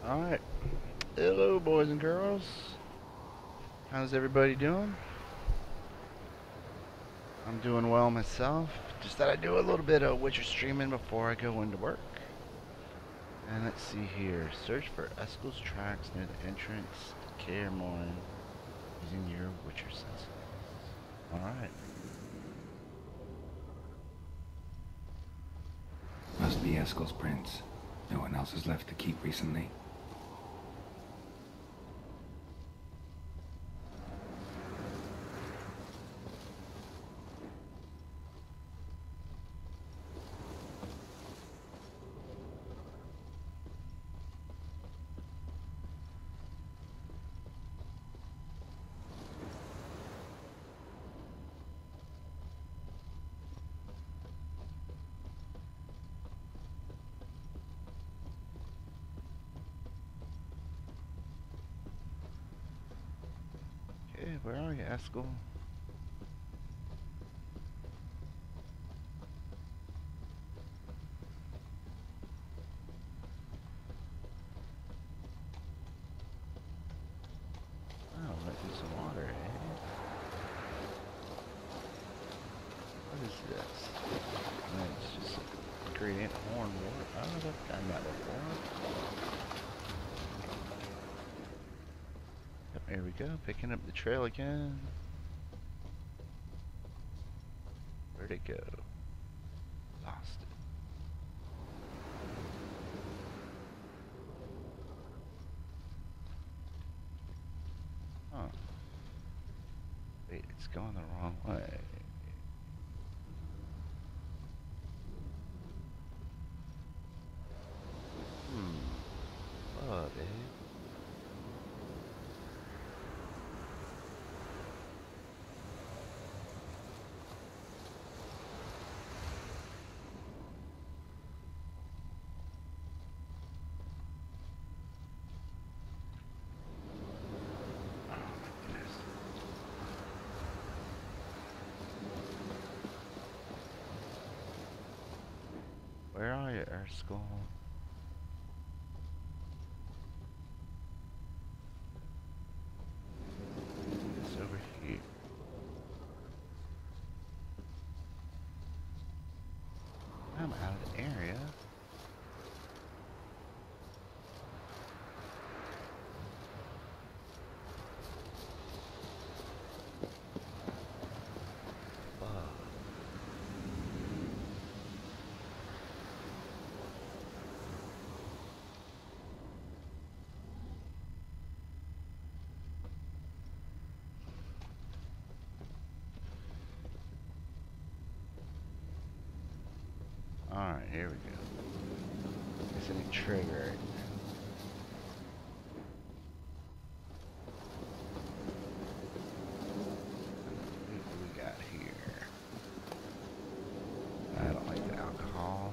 Alright. Hello, boys and girls. How's everybody doing? I'm doing well myself. Just thought I'd do a little bit of Witcher streaming before I go into work. And let's see here. Search for Eskel's tracks near the entrance to Kaer Morhen using your Witcher senses. Alright. Must be Eskel's prints. No one else has left the keep recently. Okay, where are you, Eskel? Oh, let me some water, eh? What is this? It's just ingredient horn water. Oh, I've done that before. Yep, there we go. Picking up the trail again. Where'd it go? Lost it. Huh. Wait, it's going the wrong way. Buddy. Oh my goodness. Where are you, Erskine? It's over here. I'm out of the area. Fuck. Alright, here we go. Missing a trigger. What do we got here? I don't like the alcohol.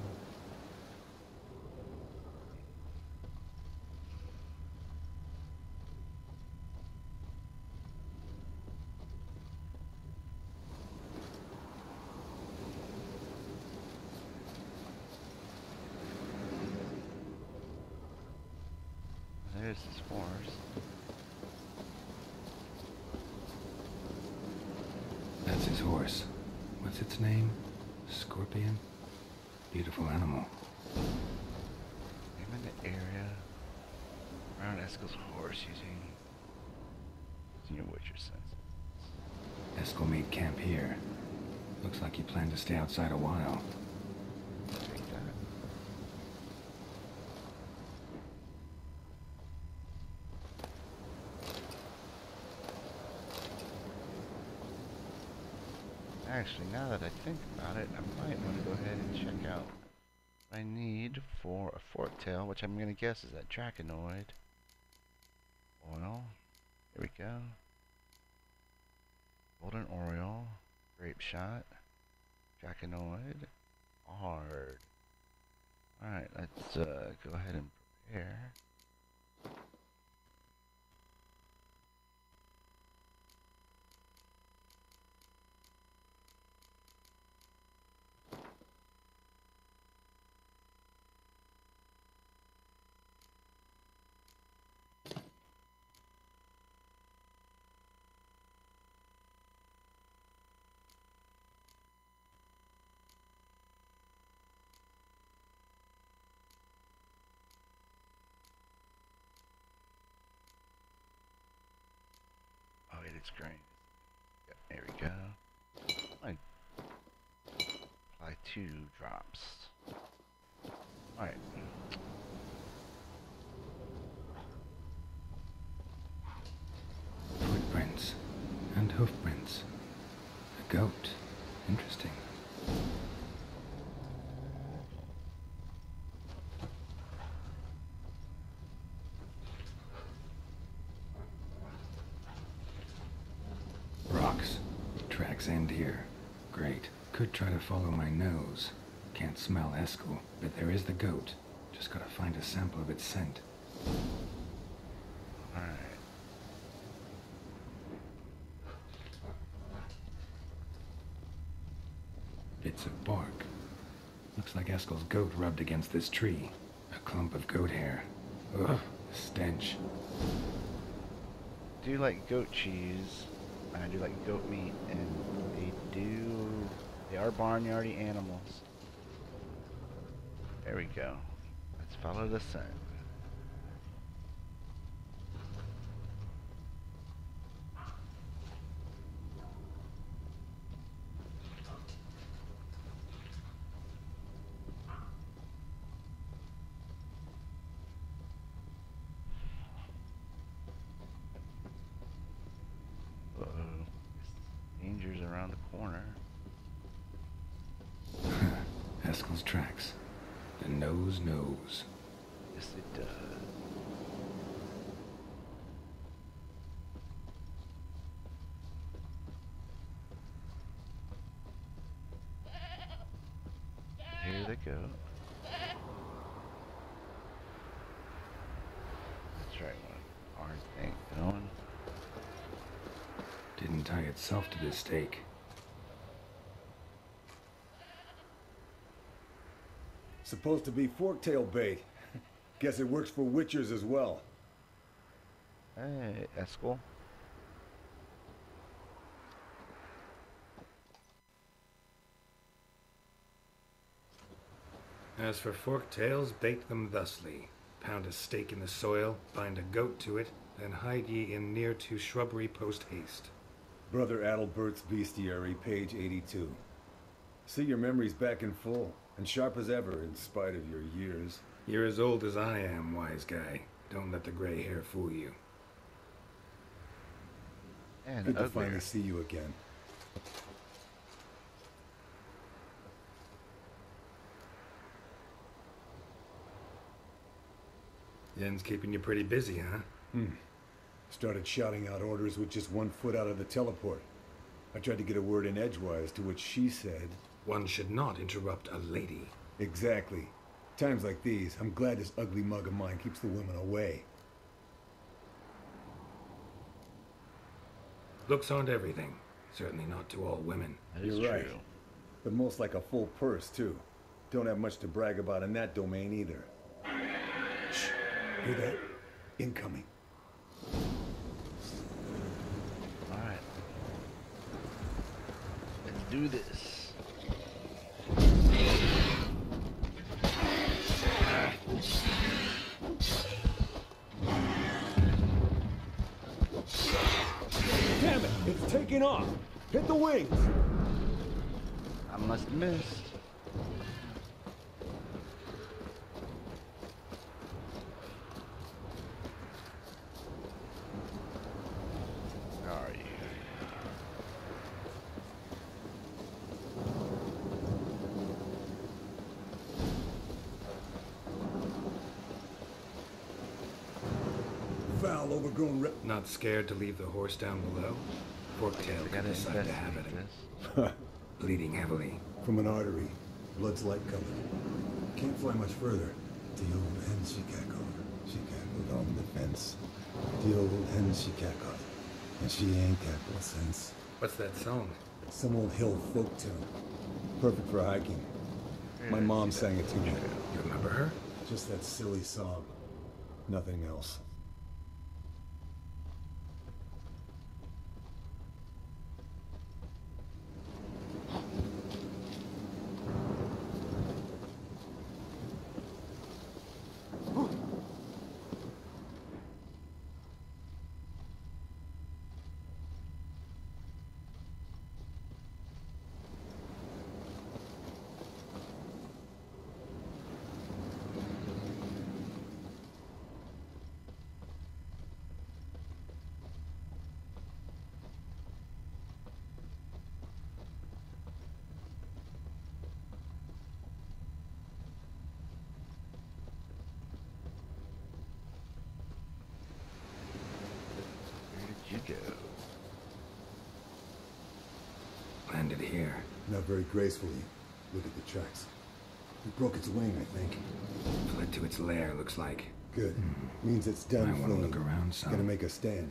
There's his horse. That's his horse. What's its name? Scorpion? Beautiful animal. I'm in the area around Eskel's horse using your Witcher sense. Eskel made camp here. Looks like he planned to stay outside a while. Take that. Actually, now that I think about it, I might want to go ahead and check out what I need for a forktail, which I'm going to guess is that Draconoid oil. Here we go. Golden Oriole, Grape Shot, Draconoid, Hard. Alright, let's go ahead and prepare. screen. There we go. I apply 2 drops. Alright. Footprints and hoofprints. A goat. Interesting. Rocks. Tracks end here. Great. Could try to follow my nose. Can't smell Eskel, but there is the goat. Just gotta find a sample of its scent. Alright. Bits of bark. Looks like Eskel's goat rubbed against this tree. A clump of goat hair. Ugh, stench. I do like goat cheese. I do like goat meat, and they are barnyardy animals. There we go. Let's follow the sun. Uh-oh. Danger's around the corner. Eskel's tracks. The nose knows. Yes, it does. Here they go. That's right, one hard thing going. Didn't tie itself to this stake. Supposed to be forktail bait. Guess it works for witchers as well. Hey, Eskel. As for forktails, bait them thusly. Pound a stake in the soil, bind a goat to it, then hide ye in near to shrubbery post haste. Brother Adalbert's Bestiary, page 82. See your memories back in full, and sharp as ever in spite of your years. You're as old as I am, wise guy. Don't let the gray hair fool you. And Good to uglier. finally see you again. Yen's keeping you pretty busy, huh? Started shouting out orders with just 1 foot out of the teleport. I tried to get a word in edgewise, to which she said, One should not interrupt a lady. exactly. Times like these, I'm glad this ugly mug of mine keeps the women away. Looks aren't everything. Certainly not to all women. That is You're right. true. But most like a full purse, too. Don't have much to brag about in that domain, either. Shh. Hear that? Incoming. Alright. Let's do this. Damn it! It's taking off! Hit the wings! I must have missed. Where are you? Foul, overgrown rep. Not scared to leave the horse down below? Forktail I could gotta decide to have it. investigate this. Bleeding heavily. From an artery. Blood's light colored. Can't fly much further. The old hen she cackled. She cackled on the fence. The old hen she cackled. And she ain't cackled since. What's that song? Some old hill folk tune. Perfect for hiking. My mom sang it to me. You remember her? Just that silly song. Nothing else. Not very gracefully. Look at the tracks. It broke its wing, I think. Fled to its lair, looks like. Good. Means it's done I want to fleeing. look around It's some. gonna make a stand.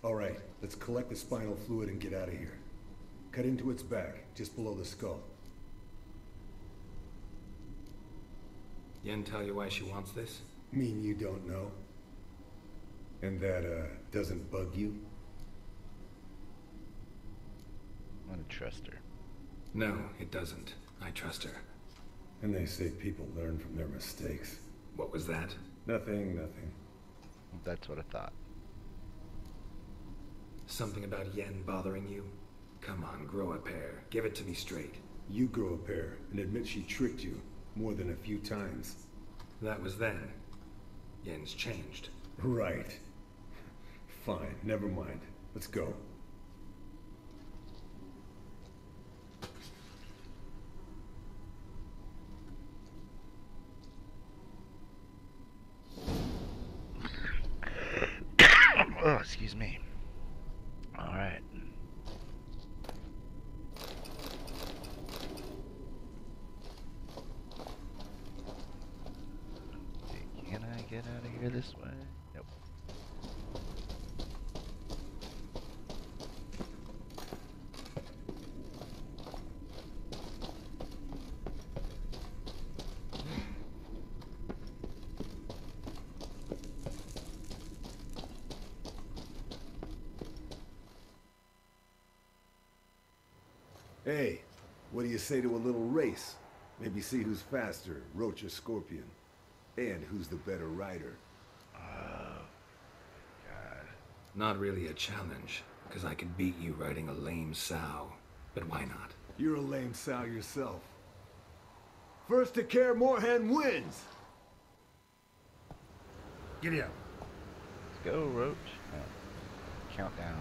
Alright, let's collect the spinal fluid and get out of here. Cut into its back, just below the skull. Yen tell you why she wants this? Mean you don't know? And that, doesn't bug you? I'm gonna trust her. No, it doesn't. I trust her. And they say people learn from their mistakes. What was that? Nothing, nothing. That's what I thought. Something about Yen bothering you? Come on, grow a pair. Give it to me straight. You grow a pair and admit she tricked you more than a few times. That was then. Yen's changed. Right. Fine, never mind. Let's go. Oh, excuse me. All right. Can I get out of here this way? Nope. Hey, what do you say to a little race? Maybe see who's faster, Roach or Scorpion. And who's the better rider. Not really a challenge, because I could beat you riding a lame sow. But why not? You're a lame sow yourself. First to Kaer Morhen wins! Giddy up. Let's go, Roach. Oh. Countdown.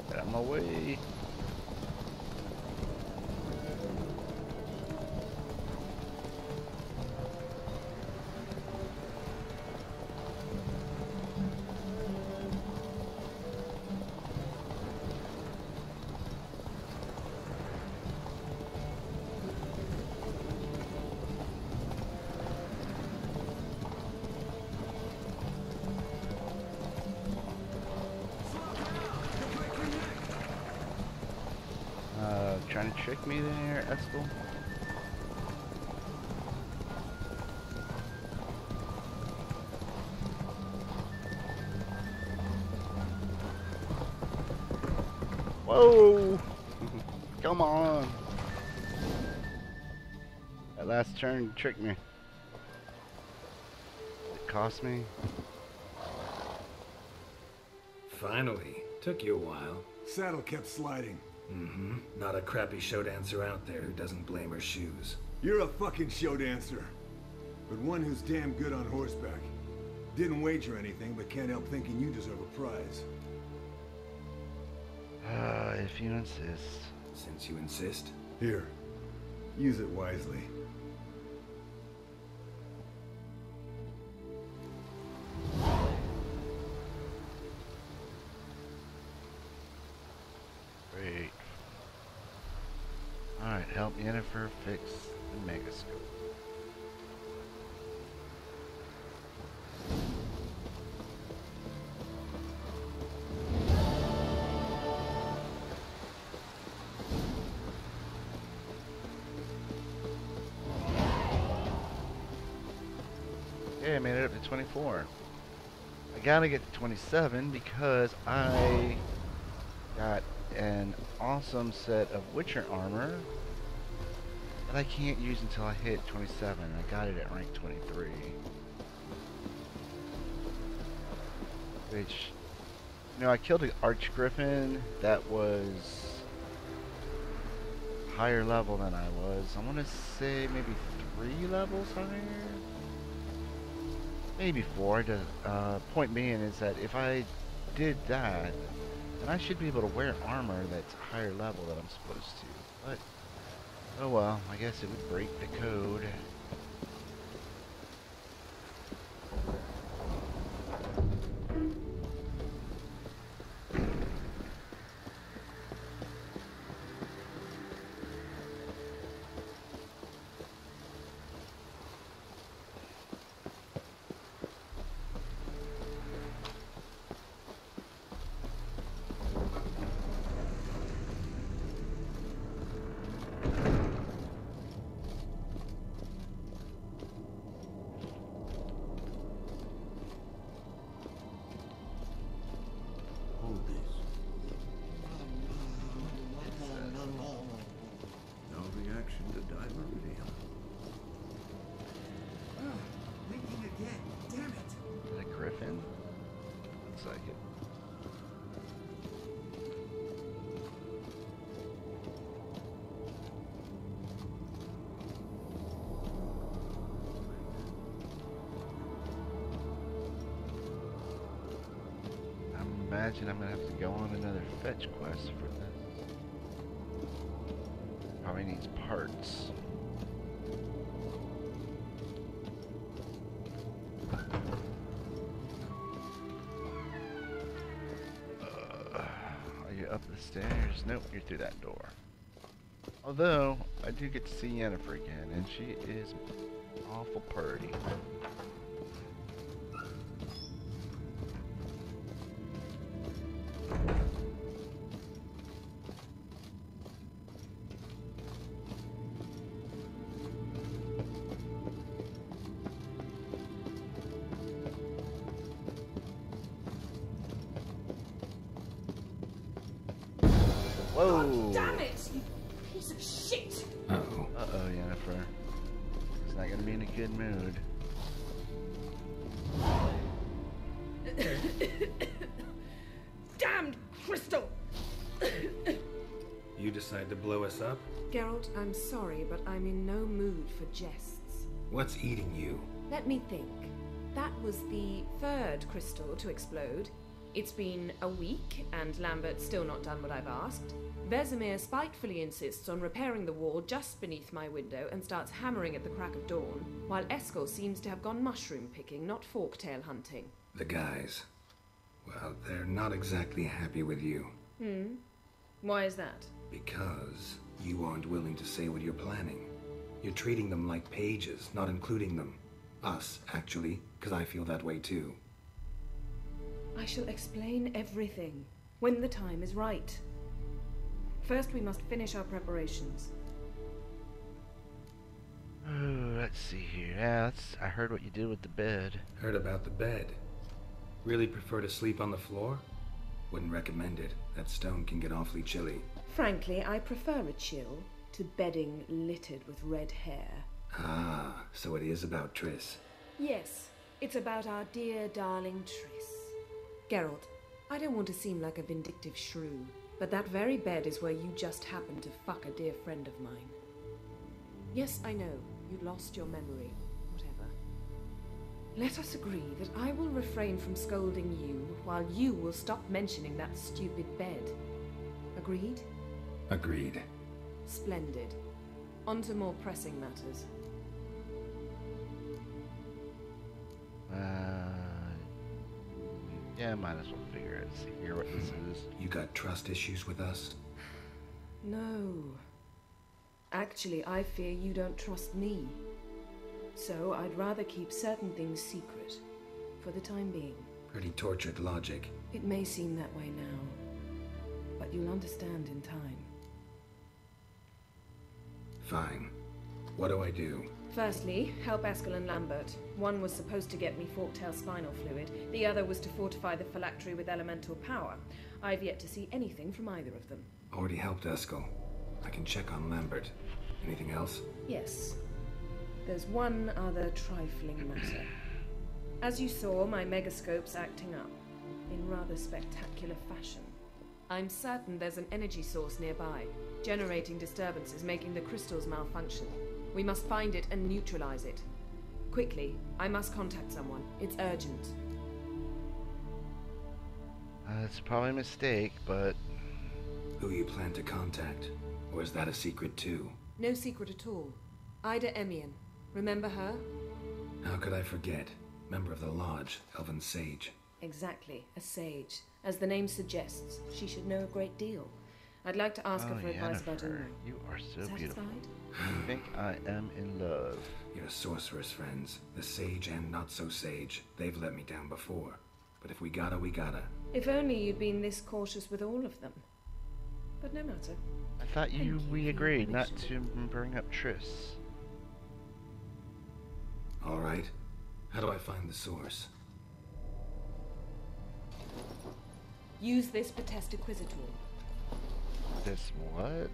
Get out of my way. Trying to trick me there, Eskel? Whoa! Come on! That last turn tricked me. It cost me. Finally. Took you a while. Saddle kept sliding. Mm-hmm. Not a crappy show dancer out there who doesn't blame her shoes. You're a fucking show dancer. But one who's damn good on horseback. Didn't wager anything, but can't help thinking you deserve a prize. If you insist. Since you insist. Here. Use it wisely. Great. Alright, help Yennefer fix the Megascope. Yeah, I made it up to 24. gotta get to 27 because I got an awesome set of Witcher armor that I can't use until I hit 27. I got it at rank 23. Which, you know, I killed an Archgriffin that was higher level than I was. I want to say maybe 3 levels higher? Maybe 4. Point being is that if I did that, then I should be able to wear armor that's higher level than I'm supposed to. But, oh well, I guess it would break the code. Imagine I'm gonna have to go on another fetch quest for this. Probably needs parts. Are you up the stairs? Nope, you're through that door. Although, I do get to see Yennefer again, and she is awful purty. Whoa! God damn it, you piece of shit! Uh-oh. Uh-oh, Yennefer. He's not gonna be in a good mood. Damned crystal! You decide to blow us up? Geralt, I'm sorry, but I'm in no mood for jests. What's eating you? Let me think. That was the 3rd crystal to explode. It's been a week, and Lambert's still not done what I've asked. Vesemir spitefully insists on repairing the wall just beneath my window and starts hammering at the crack of dawn, while Eskel seems to have gone mushroom picking, not forktail hunting. The guys. Well, they're not exactly happy with you. Why is that? Because you aren't willing to say what you're planning. You're treating them like pages, not including them. Us, actually, because I feel that way too. I shall explain everything when the time is right. First, we must finish our preparations. Oh, let's see here. Yeah, I heard what you did with the bed. Heard about the bed. Really prefer to sleep on the floor? Wouldn't recommend it. That stone can get awfully chilly. Frankly, I prefer a chill to bedding littered with red hair. Ah, so it is about Triss. Yes, it's about our dear darling Triss. Geralt, I don't want to seem like a vindictive shrew, but that very bed is where you just happened to fuck a dear friend of mine. Yes, I know, you lost your memory, whatever. Let us agree that I will refrain from scolding you, while you will stop mentioning that stupid bed. Agreed? Agreed. Splendid. On to more pressing matters. Yeah, might as well figure it. See here what this is. You got trust issues with us? No. Actually, I fear you don't trust me. So I'd rather keep certain things secret, for the time being. Pretty tortured logic. It may seem that way now, but you'll understand in time. Fine. What do I do? Firstly, help Eskel and Lambert. One was supposed to get me forktail spinal fluid, the other was to fortify the phylactery with elemental power. I've yet to see anything from either of them. Already helped Eskel. I can check on Lambert. Anything else? Yes. There's one other trifling matter. As you saw, my megascope's acting up, in rather spectacular fashion. I'm certain there's an energy source nearby, generating disturbances, making the crystals malfunction. We must find it and neutralize it. Quickly, I must contact someone. It's urgent. It's probably a mistake, but... Who you plan to contact? Or is that a secret too? No secret at all. Ida Emian. Remember her? How could I forget? Member of the Lodge, Elven Sage. Exactly, a sage. As the name suggests, she should know a great deal. I'd like to ask her for advice about Yennefer, Uno. you are so beautiful. Satisfied? I think I am in love. Your sorceress friends, the sage and not so sage, they've let me down before. But if we gotta, we gotta. If only you'd been this cautious with all of them. But no matter. I thought Thank you we for your agreed not permission. to bring up Triss. Alright. How do I find the source? Use this Potesta Quisitor. This what?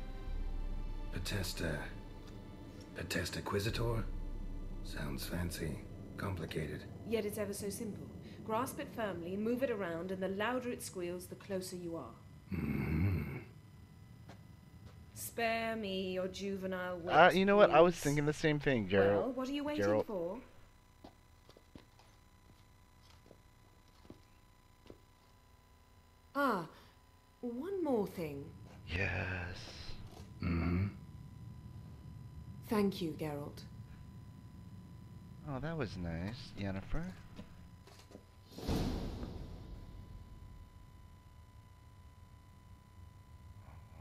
Potesta Quisitor? Sounds fancy. Complicated. Yet it's ever so simple. Grasp it firmly, move it around, and the louder it squeals, the closer you are. Spare me your juvenile wit. You know what? I was please. thinking the same thing, Well, Gerald. what are you waiting Gerald. for? Ah, one more thing. Yes. Thank you, Geralt. Oh, that was nice, Yennefer.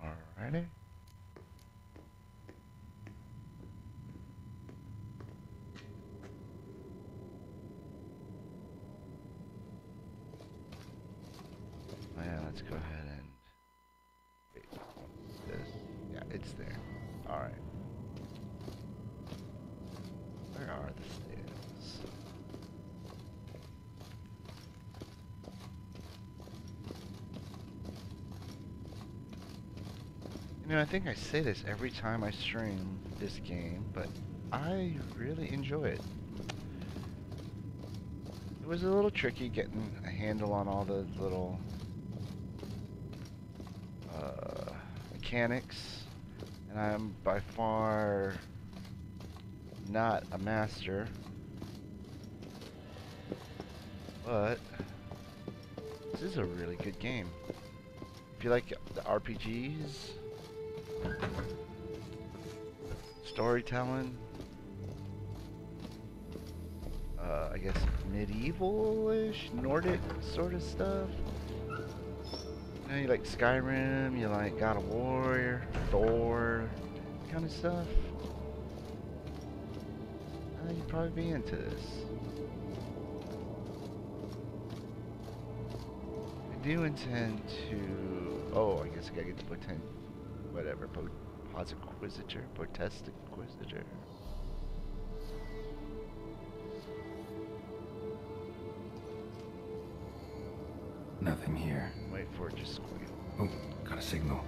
Alrighty. Oh yeah, let's go ahead and wait. This, yeah, it's there. All right. Where are the stairs? You know, I think I say this every time I stream this game, but I really enjoy it. It was a little tricky getting a handle on all the little mechanics, and I'm by far not a master, but this is a really good game. If you like the RPGs, storytelling, I guess medieval-ish, Nordic sort of stuff. You know, you like Skyrim, you like God of War, Thor, kind of stuff. You'd probably be into this. I do intend to... Oh, I guess I gotta get the potent... Whatever, Potesta Quisitor. Nothing here. Wait for it to squeal. Oh, got a signal.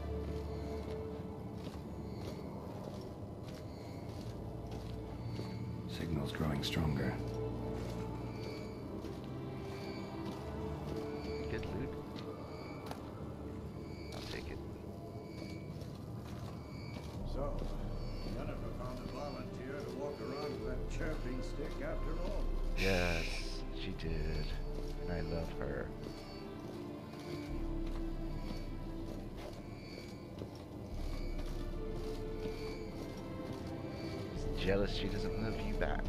Signal's growing stronger. Good loot. I'll take it. So, Yennefer found a volunteer to walk around with that chirping stick after all. Yes, she did. And I love her. She's jealous she doesn't love you back.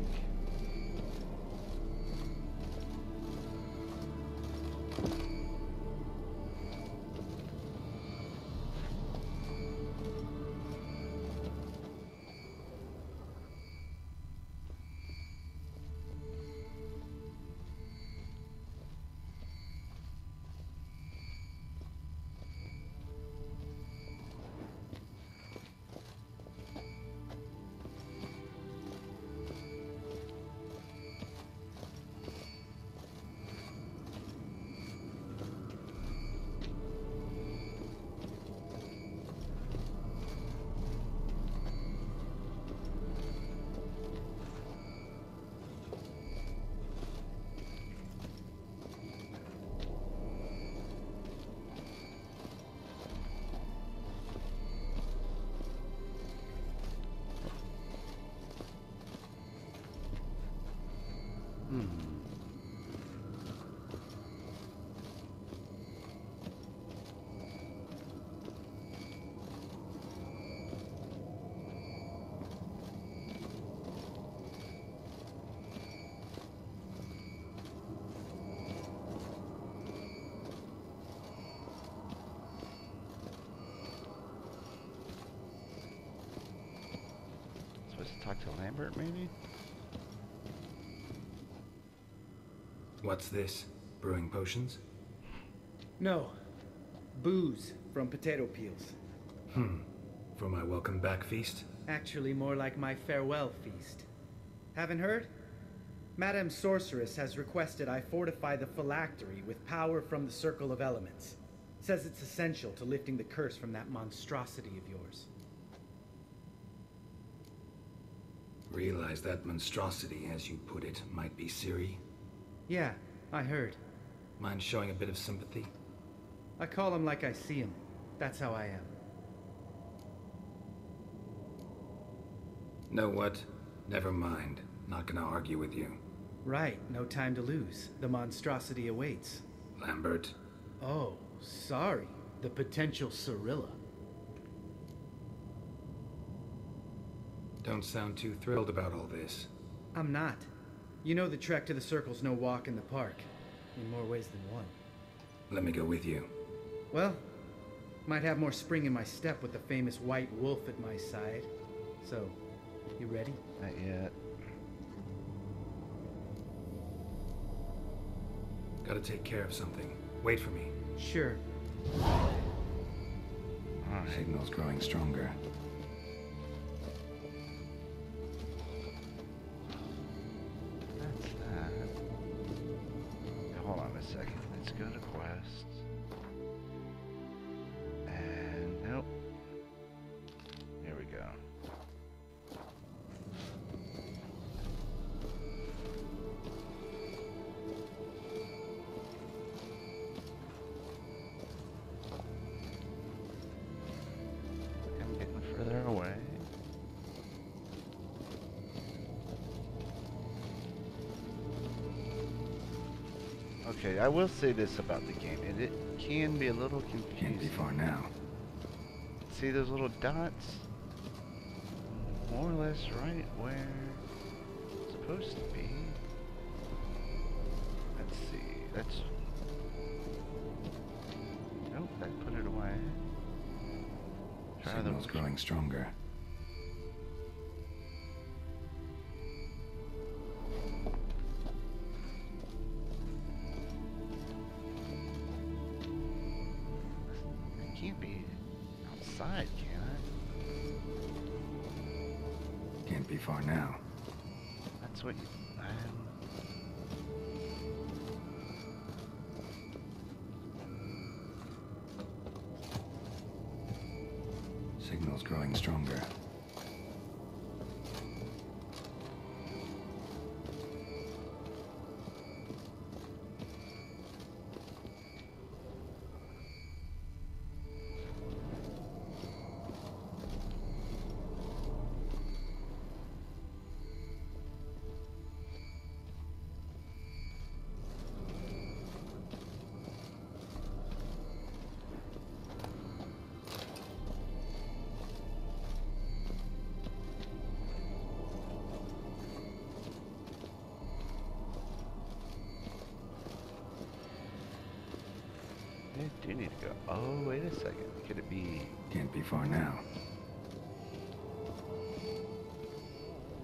Hmm. Supposed to talk to Lambert, maybe? What's this? Brewing potions? No. Booze from potato peels. For my welcome back feast? Actually, more like my farewell feast. Haven't heard? Madame Sorceress has requested I fortify the phylactery with power from the Circle of Elements. Says it's essential to lifting the curse from that monstrosity of yours. Realize that monstrosity, as you put it, might be Ciri? Yeah, I heard. Mind showing a bit of sympathy? I call him like I see him. That's how I am. Know what? Never mind. Not gonna argue with you. Right, no time to lose. The monstrosity awaits. Lambert. Oh, sorry. The potential Cirilla. Don't sound too thrilled about all this. I'm not. You know the trek to the Circle's no walk in the park. In more ways than one. Let me go with you. Well, might have more spring in my step with the famous white wolf at my side. So, you ready? Not yet. Gotta take care of something. Wait for me. Sure. Alright. Signal's growing stronger. That's that. Hold on a second. Let's go to quests. And nope. Here we go. I'm getting further away. Okay, I will say this about the game. It can be a little Can't be confusing. far now. See those little dots? More or less right where it's supposed to be. Let's see. That's... Nope, that put it away. Try the... Signal's growing stronger. I can't be outside, can I? Can't be far now. That's what you... Signal's growing stronger. I do need to go. Oh, wait a second. Could it be... Can't be far now.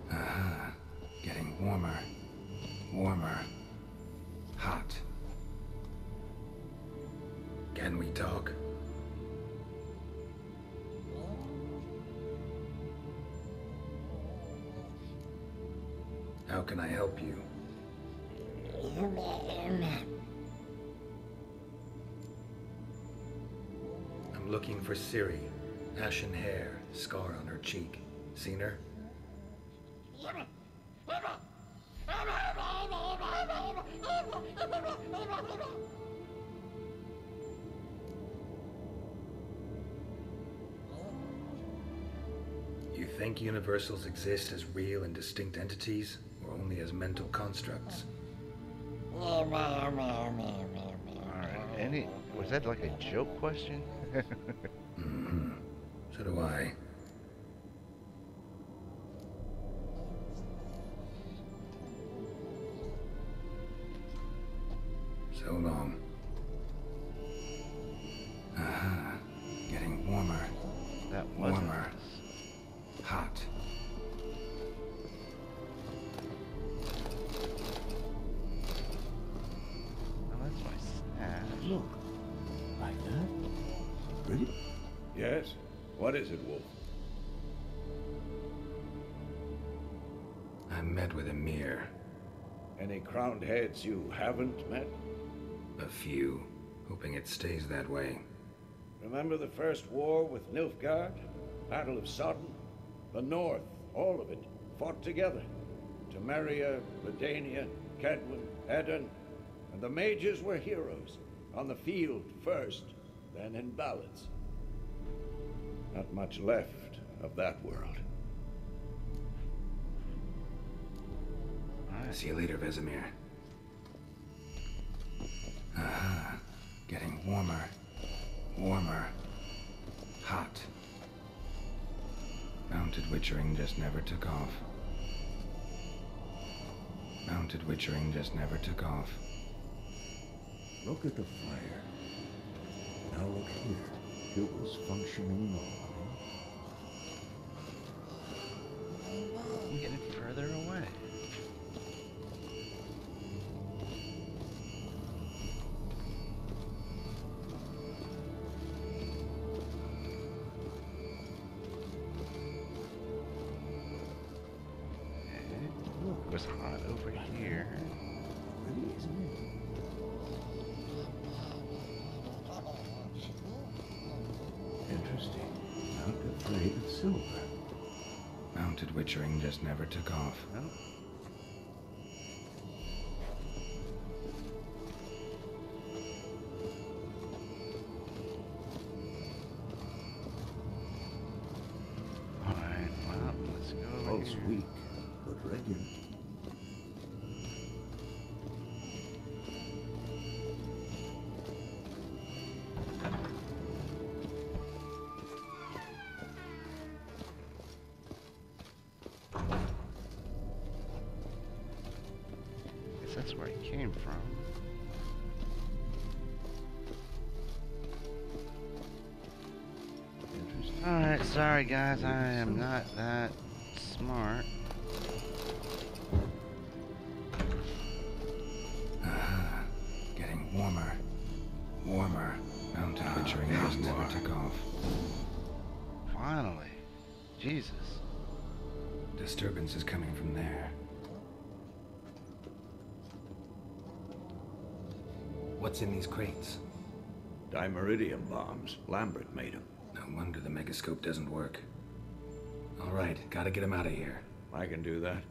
Aha. Getting warmer. Warmer. Hot. Can we talk? How can I help you? I'm looking for Ciri. Ashen hair, scar on her cheek. Seen her? You think universals exist as real and distinct entities, or only as mental constructs? Alright, was that like a joke question? Mm-hmm. So do I. So long. Aha. Getting warmer. That wasn't Warmer. Hot. Oh, that's my stash. Look. Like that? Pretty? Yes? What is it, Wolf? I met with Emir. Any crowned heads you haven't met? A few. Hoping it stays that way. Remember the first war with Nilfgaard? Battle of Sodden? The North, all of it, fought together. Temeria, Redania, Kedwin, Edan, and the mages were heroes. On the field first, then in ballads. Not much left of that world. See you later, Vesemir. Aha. Getting warmer. Warmer. Hot. Mounted Witchering just never took off. Mounted Witchering just never took off. Look at the fire. Now look here. It was functioning normally. I'm getting further away. It was hot over here. Pretty, isn't it? Interesting. Not afraid of silver. Mounted Witchering just never took off. Oh. Alright, well, let's go over Pulse here. weak, but regular. Guess that's where he came from. Interesting. Alright, sorry guys, I am not that smart. Aha. Getting warmer. Warmer. Mounted Witchering just never took off. Finally. Jesus. Disturbance is coming from there. What's in these crates? Dimeridium bombs. Lambert made them. No wonder the megascope doesn't work. All right, gotta get him out of here. I can do that.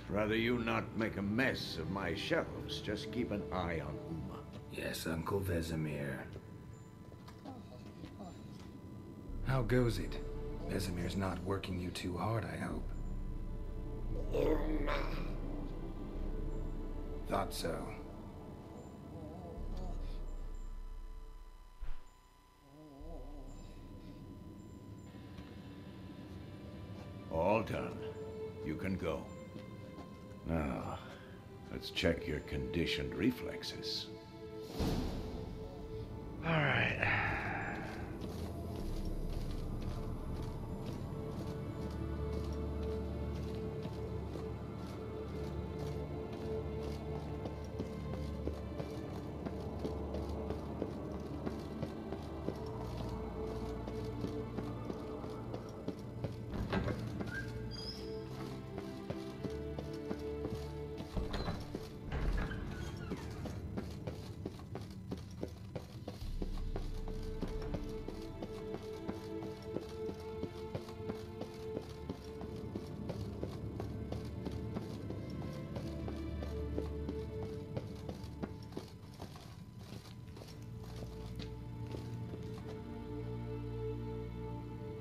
Rather you not make a mess of my shelves. Just keep an eye on Uma. Yes, Uncle Vesemir. How goes it? Vesemir's not working you too hard, I hope. Thought so. All done. You can go. Now, let's check your conditioned reflexes. Alright.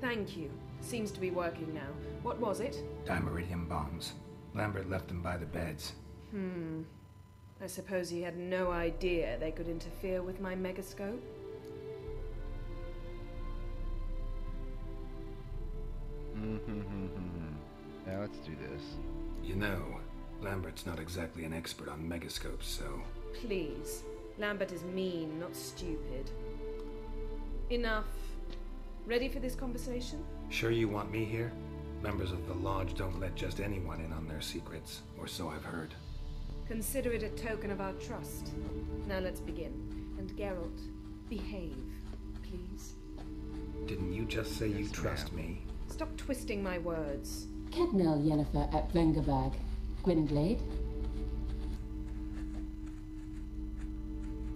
Thank you. Seems to be working now. What was it? Dimeridium bombs. Lambert left them by the beds. I suppose he had no idea they could interfere with my megascope? Now let's do this. You know, Lambert's not exactly an expert on megascopes, so... Please. Lambert is mean, not stupid. Enough. Ready for this conversation? Sure you want me here? Members of the Lodge don't let just anyone in on their secrets, or so I've heard. Consider it a token of our trust. Now let's begin. And Geralt, behave, please. Didn't you just say you trust me? Stop twisting my words. Kednel Yennefer at Vengerberg. Gwynblade?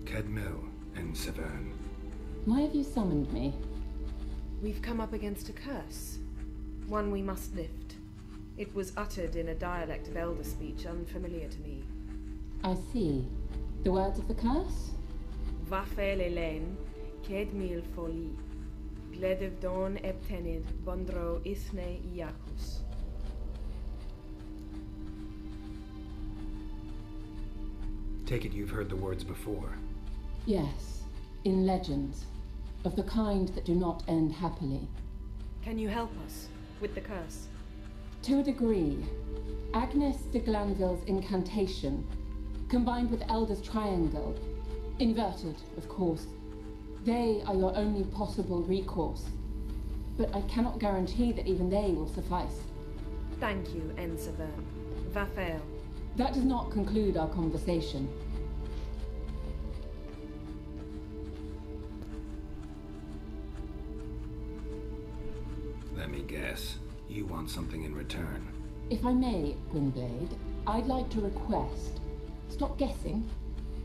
Kedmil and Severn. Why have you summoned me? We've come up against a curse. One we must lift. It was uttered in a dialect of Elder speech unfamiliar to me. I see. The words of the curse? Vafel Elaine, Ked mil foli, Gledev don ebtenid, Bondro ithne Iacus. Take it you've heard the words before. Yes. In legends. Of the kind that do not end happily. Can you help us with the curse? To a degree. Agnes de Glanville's incantation, combined with Elder's triangle, inverted, of course. They are your only possible recourse. But I cannot guarantee that even they will suffice. Thank you, Ensever. Vafel. That does not conclude our conversation. Let me guess. You want something in return. If I may, Gwynblade, I'd like to request. Stop guessing.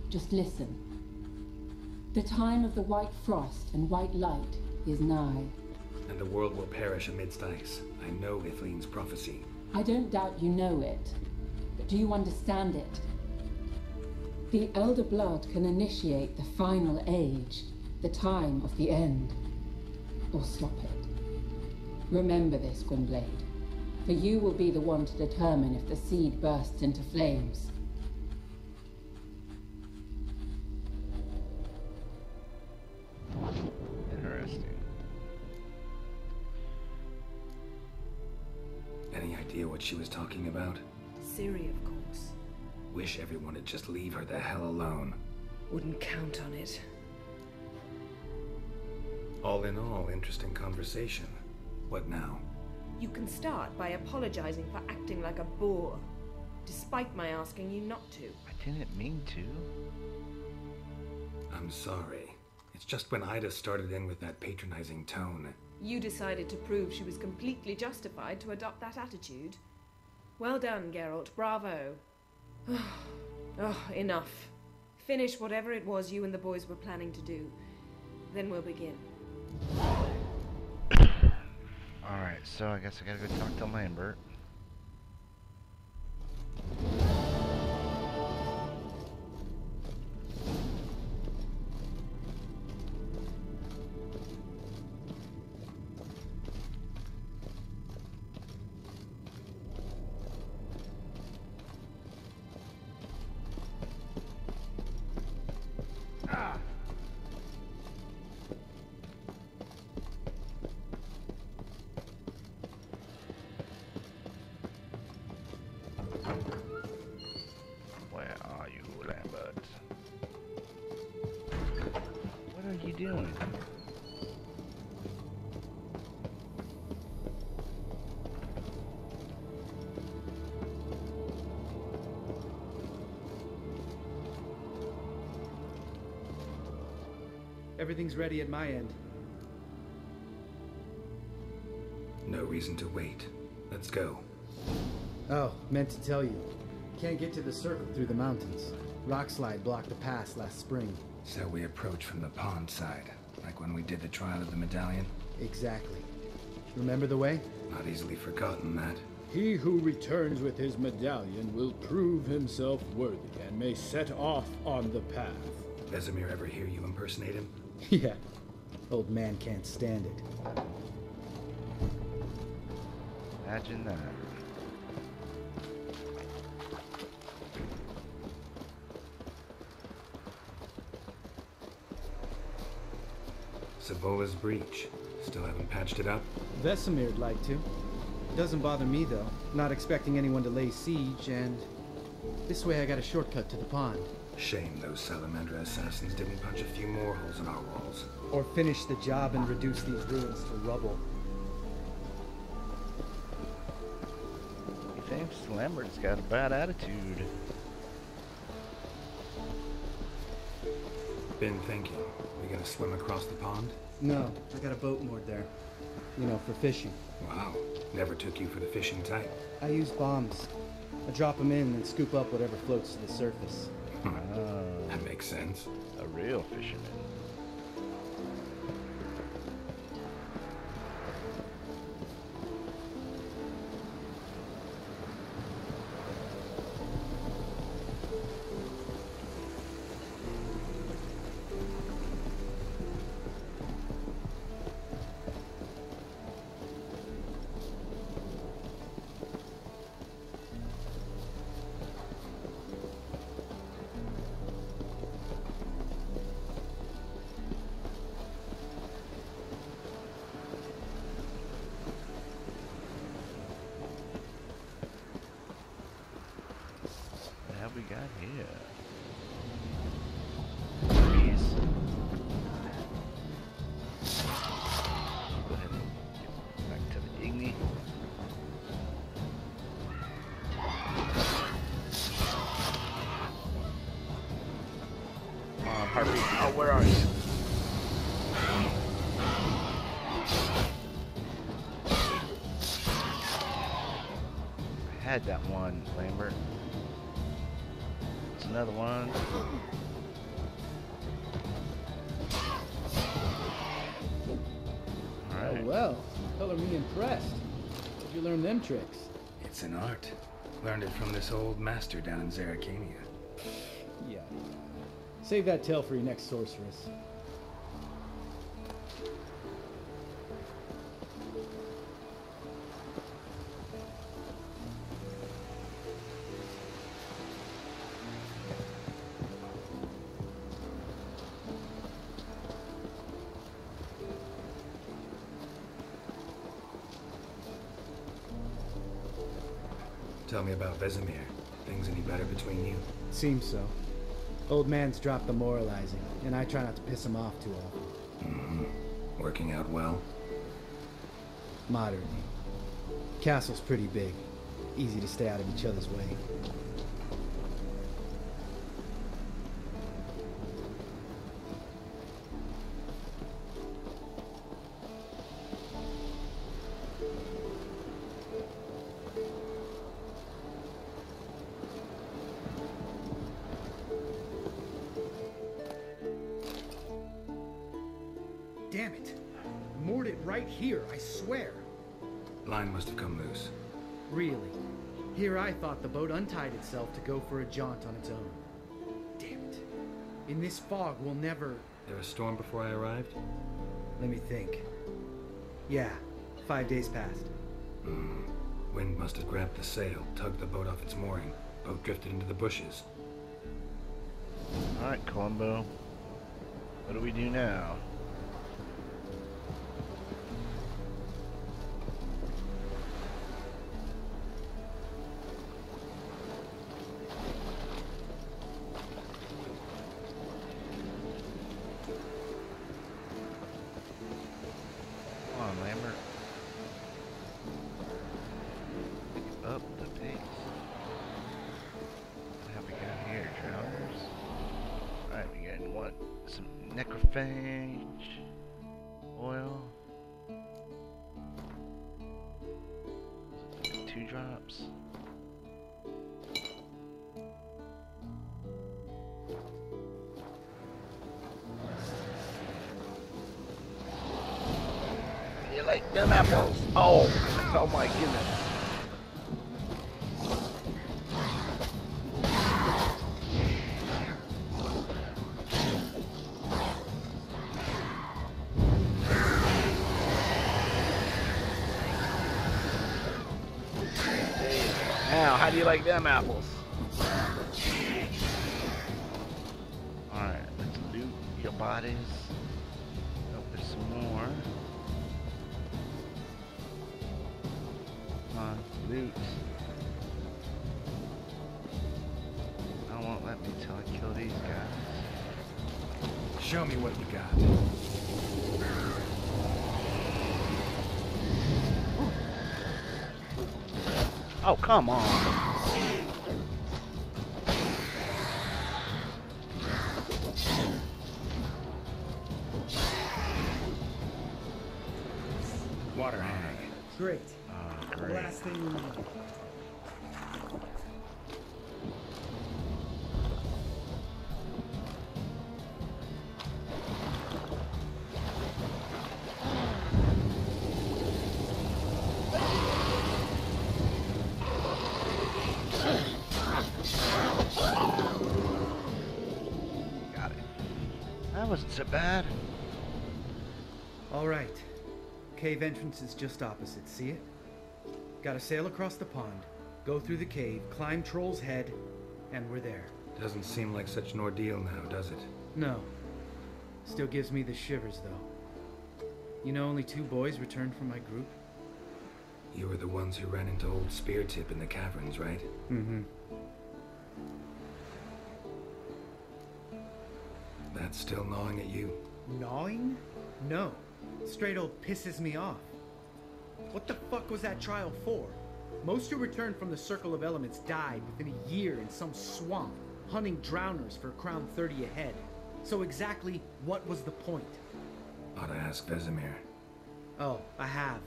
Just listen. The time of the white frost and white light is nigh. And the world will perish amidst ice. I know Ithleen's prophecy. I don't doubt you know it. But do you understand it? The Elder Blood can initiate the final age, the time of the end. Or stop it. Remember this, Gwynblade. For you will be the one to determine if the seed bursts into flames. Interesting. Any idea what she was talking about? Ciri, of course. Wish everyone would just leave her the hell alone. Wouldn't count on it. All in all, interesting conversation. What now? You can start by apologizing for acting like a boor, despite my asking you not to. I didn't mean to. I'm sorry. It's just when Ida started in with that patronizing tone. You decided to prove she was completely justified to adopt that attitude. Well done, Geralt. Bravo. Oh, enough. Finish whatever it was you and the boys were planning to do. Then we'll begin. Alright, so I guess I gotta go talk to Lambert. Where are you, Lambert? What are you doing? Everything's ready at my end. No reason to wait. Let's go. Oh, meant to tell you. Can't get to the circle through the mountains. Rockslide blocked the pass last spring. So we approach from the pond side, like when we did the trial of the medallion? Exactly. Remember the way? Not easily forgotten, that. He who returns with his medallion will prove himself worthy and may set off on the path. Vesemir ever hear you impersonate him? Yeah. Old man can't stand it. Imagine that. Savola's breach. Still haven't patched it up? Vesemir'd like to. Doesn't bother me, though. Not expecting anyone to lay siege, and this way I got a shortcut to the pond. Shame those Salamandra assassins didn't punch a few more holes in our walls. Or finish the job and reduce these ruins to rubble. He thinks Lambert's got a bad attitude. Been thinking. We gonna swim across the pond? No, I got a boat moored there. You know, for fishing. Wow. Never took you for the fishing type. I use bombs. I drop them in and scoop up whatever floats to the surface. That makes sense. A real fisherman. What have we got here? Trees. Go ahead and get back to the Igni. Harvey. Oh, where are you? I had that one, Lambert. It's another one. Alright. Oh, well, color me impressed. Where'd you learn them tricks? It's an art. Learned it from this old master down in Zerrikania. Yeah. Save that tale for your next sorceress. Tell me about Vesemir. Things any better between you? Seems so. Old man's dropped the moralizing, and I try not to piss him off too often. Mm-hmm. Working out well? Moderately. Castle's pretty big. Easy to stay out of each other's way. Damn it! Moored it right here, I swear. Line must have come loose. Really? Here I thought the boat untied itself to go for a jaunt on its own. Damn it. In this fog, we'll never... There a storm before I arrived? Let me think. Yeah, 5 days passed. Wind must have grabbed the sail, tugged the boat off its mooring. Boat drifted into the bushes. Alright, Columbo. What do we do now? Come on, Lambert. Pick up the pace. What have we got here, drowners? Alright, we got what? Some necrophage oil. 2 drops. You like them apples? Oh my goodness. Now, how do you like them apples? Alright, let's loot your bodies. Oh, there's some more. Loot. I won't let me till I kill these guys. Show me what you got. Oh, come on. Water hag. Great. Great. Blasting. Got it. That wasn't so bad. All right. Cave entrance is just opposite. See it? Gotta sail across the pond, go through the cave, climb Troll's Head, and we're there. Doesn't seem like such an ordeal now, does it? No. Still gives me the shivers, though. You know, only 2 boys returned from my group. You were the ones who ran into old Speartip in the caverns, right? Mm-hmm. That's still gnawing at you? Gnawing? No. Straight old pisses me off. What the fuck was that trial for? Most who returned from the Circle of Elements died within a year in some swamp, hunting drowners for Crown 30 a head. So exactly what was the point? Ought to ask Vesemir. Oh, I have.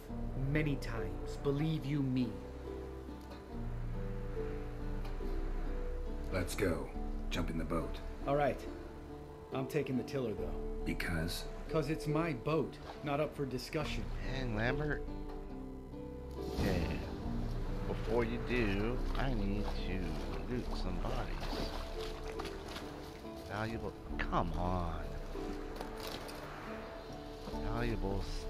Many times. Believe you me. Let's go. Jump in the boat. All right. I'm taking the tiller, though. Because? 'Cause it's my boat, not up for discussion. Dang, Lambert. Okay. Before you do, I need to loot some bodies. Valuable. Come on. Valuables.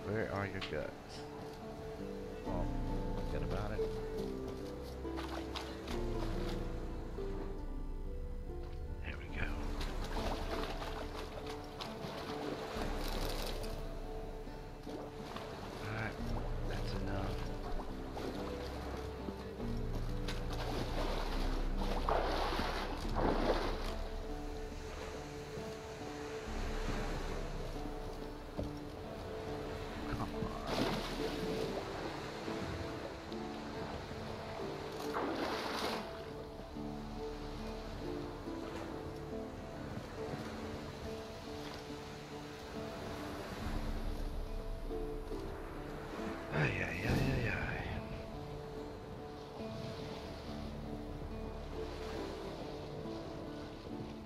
Where are your guts? Oh, forget about it. There we go. Alright, that's enough.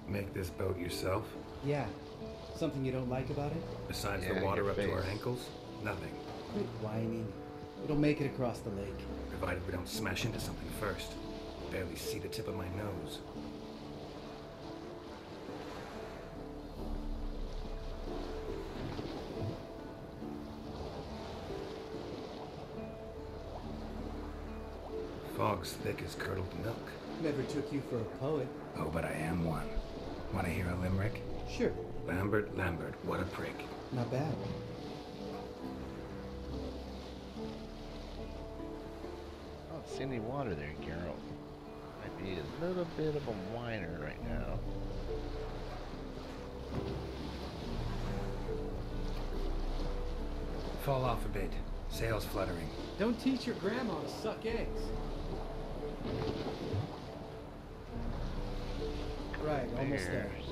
Make this boat yourself? Yeah. Something you don't like about it? Besides Yeah, the water your up to our face. ankles? Nothing. Quit whining. It'll make it across the lake. Provided we don't smash into something first. Barely see the tip of my nose. Fog's thick as curdled milk. Never took you for a poet. Oh, but I am one. Want to hear a limerick? Sure. Lambert, what a prick. Not bad. I don't see any water there, Geralt. Might be a little bit of a whiner right now. Fall off a bit. Sails fluttering. Don't teach your grandma to suck eggs. Right, almost there. Bears.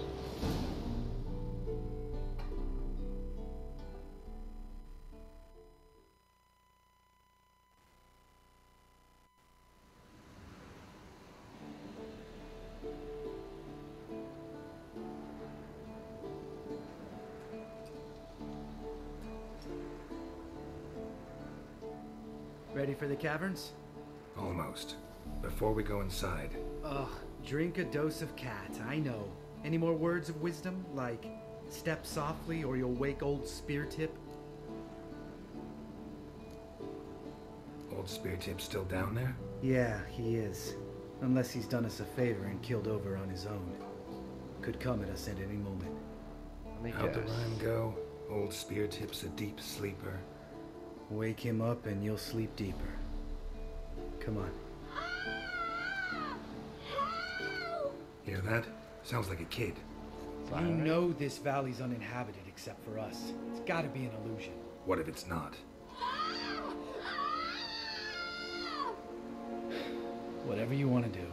Ready for the caverns? Almost. Before we go inside, Ugh, drink a dose of cat, I know. Any more words of wisdom? Like, step softly or you'll wake old Spear Tip? Old Spear Tip's still down there? Yeah, he is. Unless he's done us a favor and killed over on his own. Could come at us at any moment. Let me How'd the guess. rhyme go? Old Spear Tip's a deep sleeper. Wake him up and you'll sleep deeper. Come on. Hear that? Sounds like a kid. You know this valley's uninhabited except for us. It's gotta be an illusion. What if it's not? Whatever you want to do.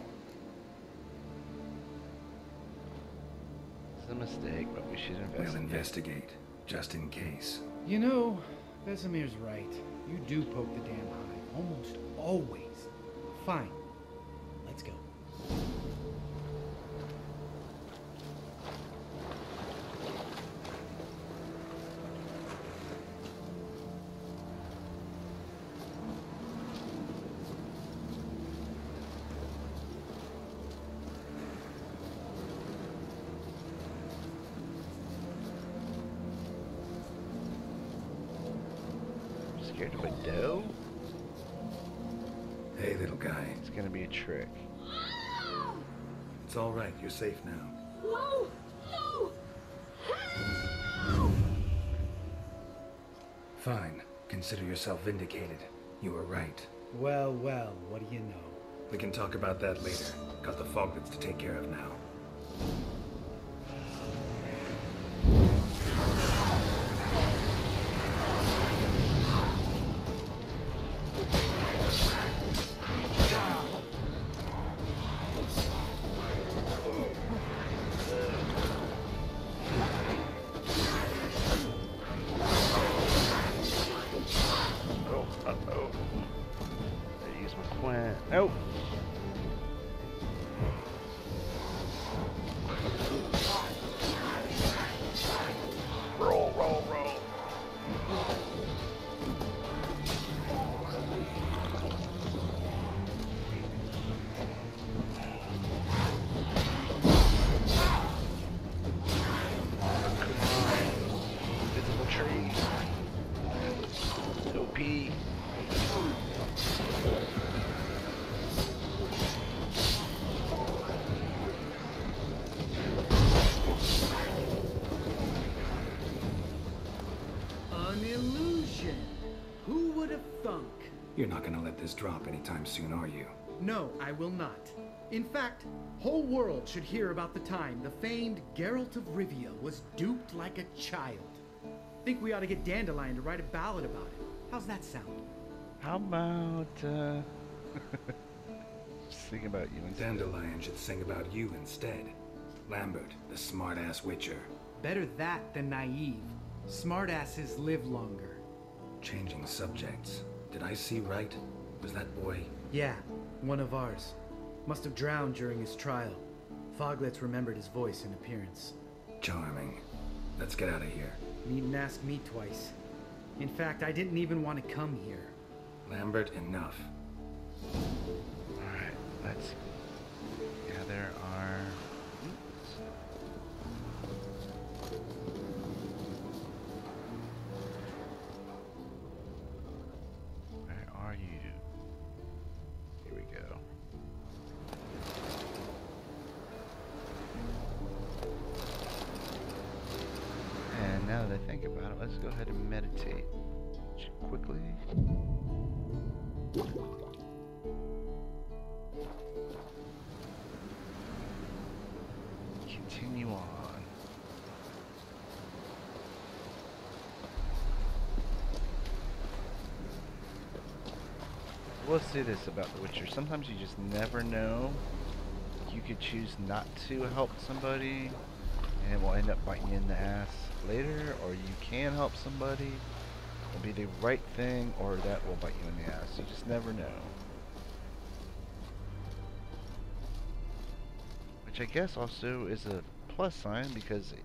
It's a mistake, but we should investigate. We'll investigate, just in case. You know, Vesemir's right. You do poke the damn hive. Almost always. Fine. Let's go. Scared of a doe? Hey, little guy. It's gonna be a trick. It's all right. You're safe now. No! No! Fine. Consider yourself vindicated. You were right. Well, well, what do you know? We can talk about that later. Got the foglets to take care of now. Uh-oh. I use my Quint. Nope. Roll, roll, roll. Invisible tree. OP. An illusion. Who would have thunk? You're not gonna let this drop anytime soon, are you? No, I will not. In fact, whole world should hear about the time the famed Geralt of Rivia was duped like a child. Think we ought to get Dandelion to write a ballad about it. How's that sound? How about, just thinking about you instead. Dandelion should sing about you instead. Lambert, the smart-ass witcher. Better that than naive. Smartasses live longer. Changing subjects. Did I see right? Was that boy? Yeah, one of ours. Must have drowned during his trial. Foglets remembered his voice and appearance. Charming. Let's get out of here. Needn't ask me twice. In fact, I didn't even want to come here. Lambert, enough. Alright, let's gather our oops. Where are you? Here we go. And now that I think about it, let's go ahead and meditate quickly. Continue on. We'll say this about The Witcher. Sometimes you just never know. You could choose not to help somebody, and it will end up biting you in the ass later, or you can help somebody. It'll be the right thing, or that will bite you in the ass. You just never know. Which I guess also is a plus sign, because it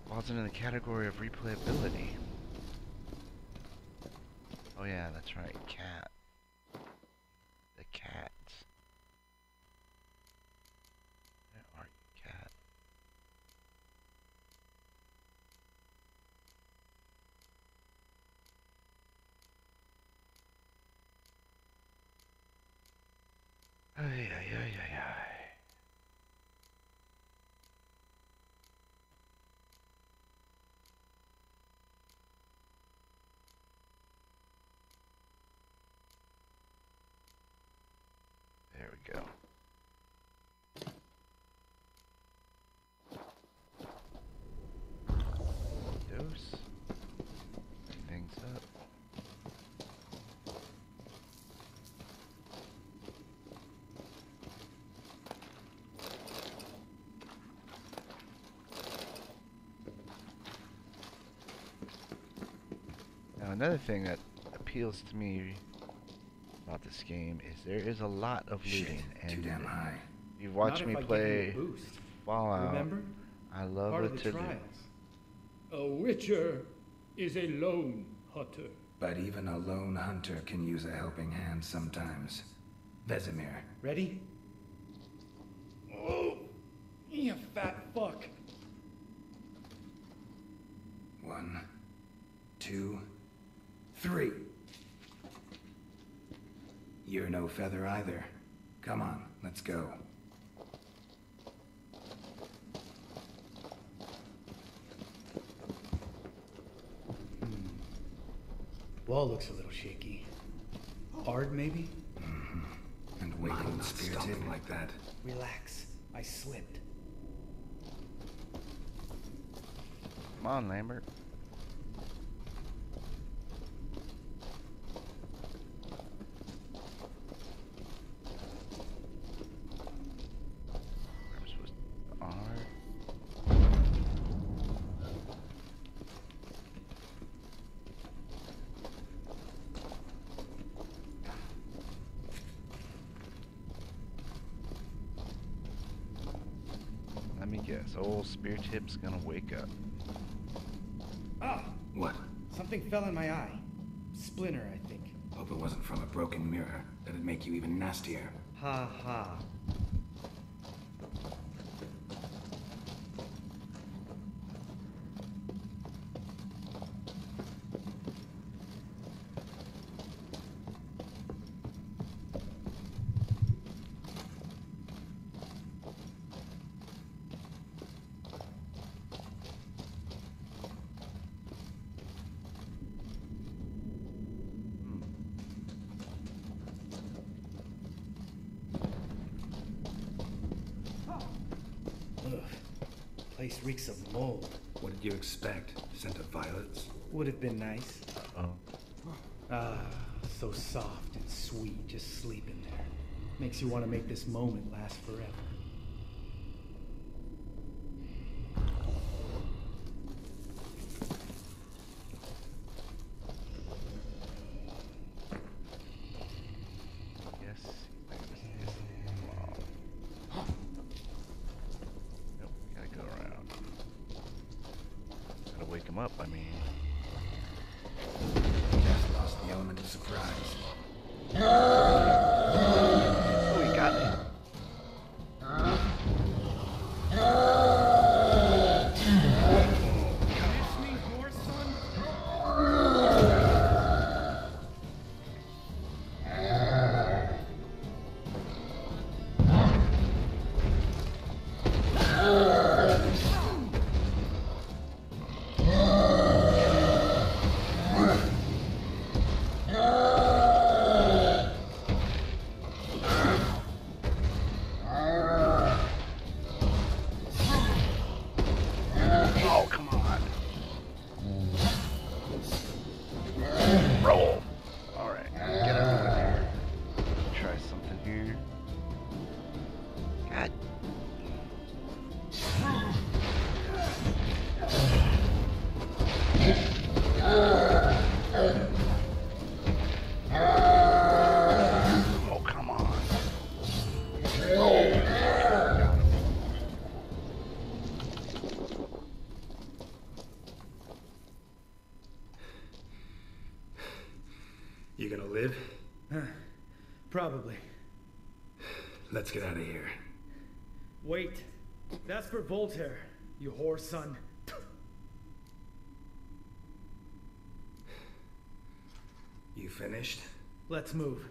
falls into the category of replayability. Oh yeah, that's right, cat. The cat. Ay, ay, ay, ay, ay. There we go. Dose. Bring things up. Now another thing that appeals to me about this game is there is a lot of looting. Shit, too damn high. You've watched Not me if I give play you a boost. Fallout. Remember? I love Part it of the to do. trials. A witcher is a lone hunter. But even a lone hunter can use a helping hand sometimes. Vesemir. Ready? Oh, you fat fuck. 1, 2, 3. You're no feather either. Come on, let's go. Wall looks a little shaky. Hard, maybe? And waking spirited like that. Relax. I slipped. Come on, Lambert. I'm supposed to R. Let me guess. Old Spear Tip's gonna wake up. Ah! What? Something fell in my eye. Splinter, I think. Hope it wasn't from a broken mirror. That'd make you even nastier. Ha ha. Ugh. Place reeks of mold. What did you expect? Scent of violets? Would have been nice. Oh. Ah, so soft and sweet just sleeping there. Makes you want to make this moment last forever. Yes. Nope, gotta go around. Gotta wake him up, I mean. Just lost the element of surprise. Oh, he got me. Miss me, horse son? Oh, come on. Roll. Alright, get out of here. Try something here. God. Oh, come on. You gonna live? Probably. Let's get out of here. Wait. That's for Voltaire, you whore son. You finished? Let's move.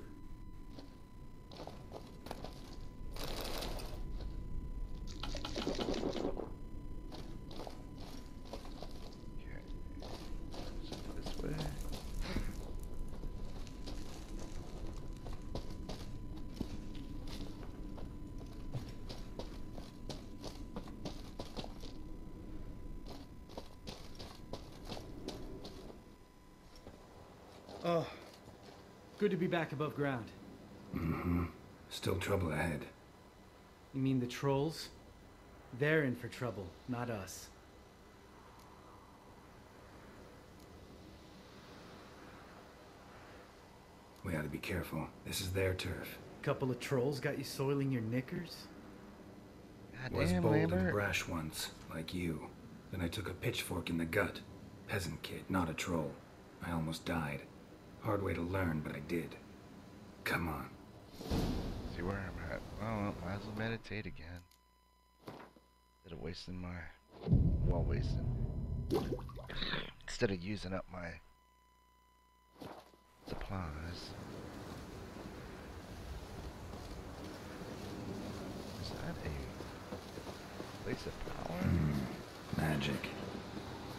Oh, good to be back above ground. Mm-hmm. Still trouble ahead. You mean the trolls? They're in for trouble, not us. We ought to be careful. This is their turf. Couple of trolls got you soiling your knickers? Was Goddamn, bold and Lambert. brash once, like you. Then I took a pitchfork in the gut. Peasant kid, not a troll. I almost died. Hard way to learn, but I did. Come on. See where I'm at. Well, might as well meditate again. Instead of wasting my... well, wasting. Instead of using up my supplies. Is that a place of power? Magic.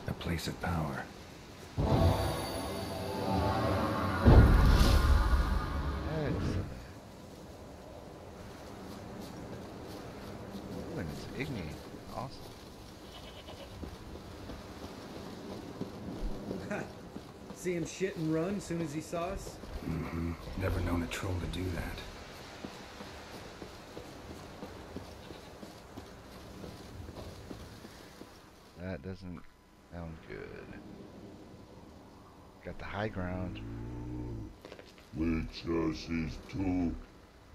A place of power. Excellent. Ooh, and it's Igni. Awesome. See him shit and run as soon as he saw us? Mm-hmm. Never known a troll to do that. That doesn't sound good. Got the high ground. Which is to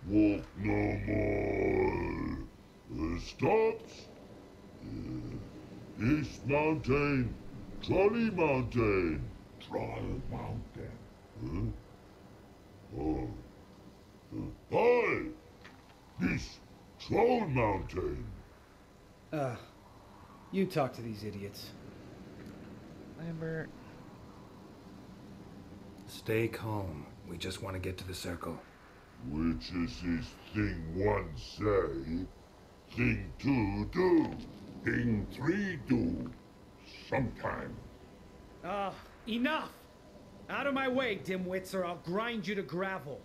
walk no more. Stops. East Mountain, Trolley Mountain. Troll Mountain. Oh. Hi! This Troll Mountain. You talk to these idiots. Lambert. Stay calm. We just want to get to the circle. Which is thing one say, thing two do, thing three do, sometime. Enough! Out of my way, dimwits, or I'll grind you to gravel.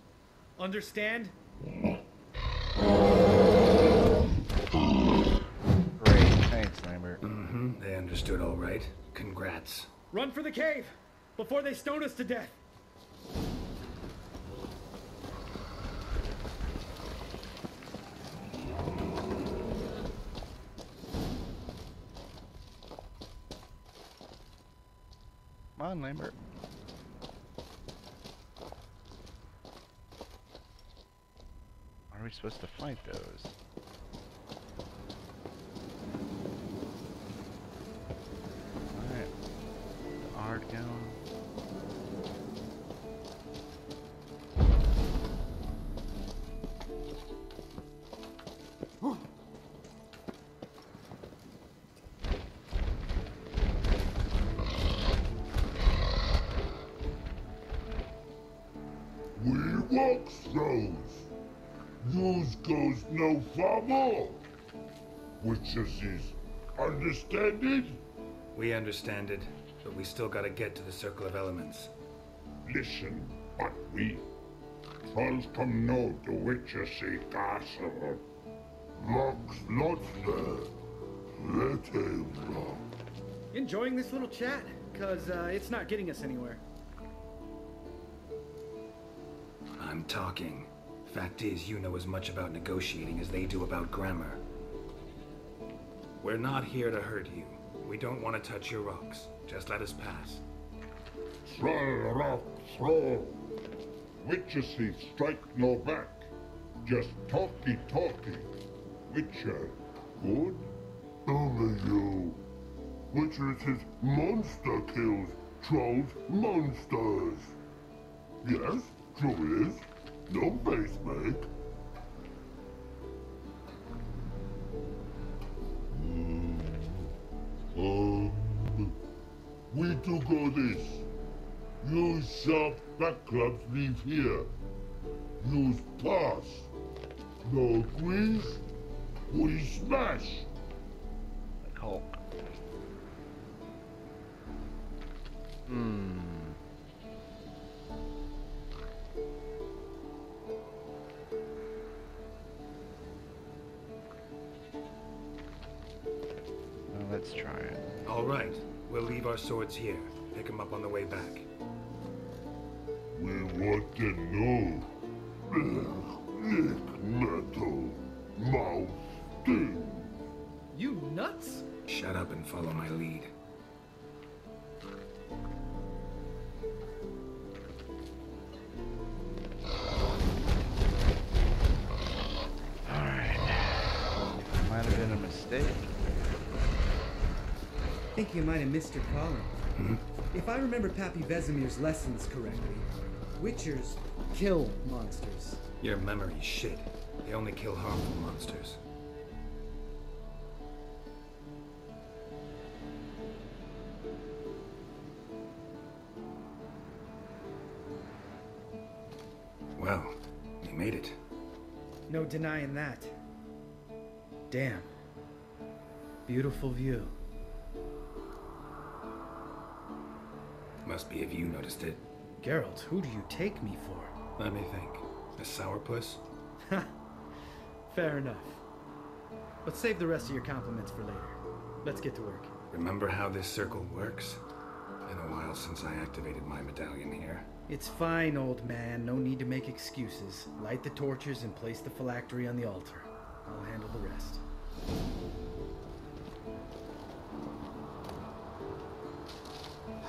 Understand? Great. Thanks, Lambert. Mm-hmm. They understood all right. Congrats. Run for the cave! Before they stone us to death! Come on, Lambert. Are we supposed to fight those? Alright. The Ardgown. We walk throws. Yours goes no far more. Which is understand it? We understand it, but we still gotta get to the Circle of Elements. Listen, but we trolls come know the witches see castle. Locks lots there. Let him rock. Enjoying this little chat? Cause it's not getting us anywhere. I'm talking. Fact is, you know as much about negotiating as they do about grammar. We're not here to hurt you. We don't want to touch your rocks. Just let us pass. Troll rock throw. Witches see strike no back. Just talky. Witcher, good? Only you. Witcher says monster kills trolls monsters. Yes, true is. No face make. We do go this. Use sharp back clubs leave here. Use pass. No squeeze. We smash. Like Hulk. Well, let's try it. All right. We'll leave our swords here. Pick them up on the way back. We want to know. Nick metal. Mouth sting. You nuts? Shut up and follow my lead. Alright. Might have been a mistake. I think you might have missed your calling. If I remember Pappy Vesemir's lessons correctly, Witchers kill monsters. Your memory's shit. They only kill harmful monsters. Well, we made it. No denying that. Damn. Beautiful view. Must be if you noticed it. Geralt, who do you take me for? Let me think. A sourpuss? Fair enough. But save the rest of your compliments for later. Let's get to work. Remember how this circle works? Been a while since I activated my medallion here. It's fine, old man. No need to make excuses. Light the torches and place the phylactery on the altar. I'll handle the rest.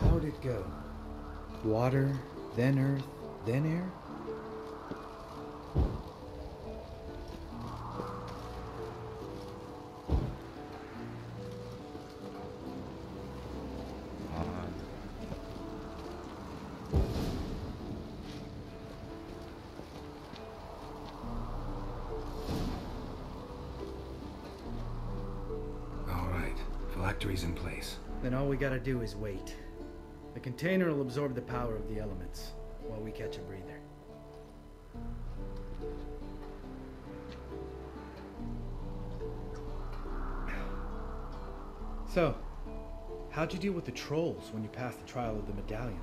How'd it go? Water, then earth, then air? Phylactery's in place. Then all we gotta do is wait. The container will absorb the power of the elements while we catch a breather. So, how'd you deal with the trolls when you passed the trial of the medallion?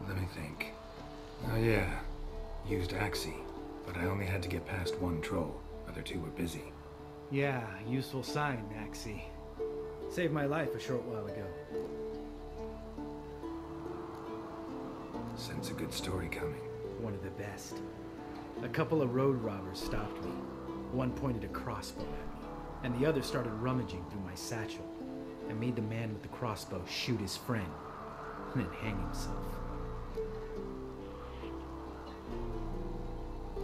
Let me think. Oh yeah, used Axii, but I only had to get past one troll. Other two were busy. Yeah, useful sign, Axii. Saved my life a short while ago. Sense a good story coming. One of the best. A couple of road robbers stopped me. One pointed a crossbow at me, and the other started rummaging through my satchel. I made the man with the crossbow shoot his friend, and then hang himself.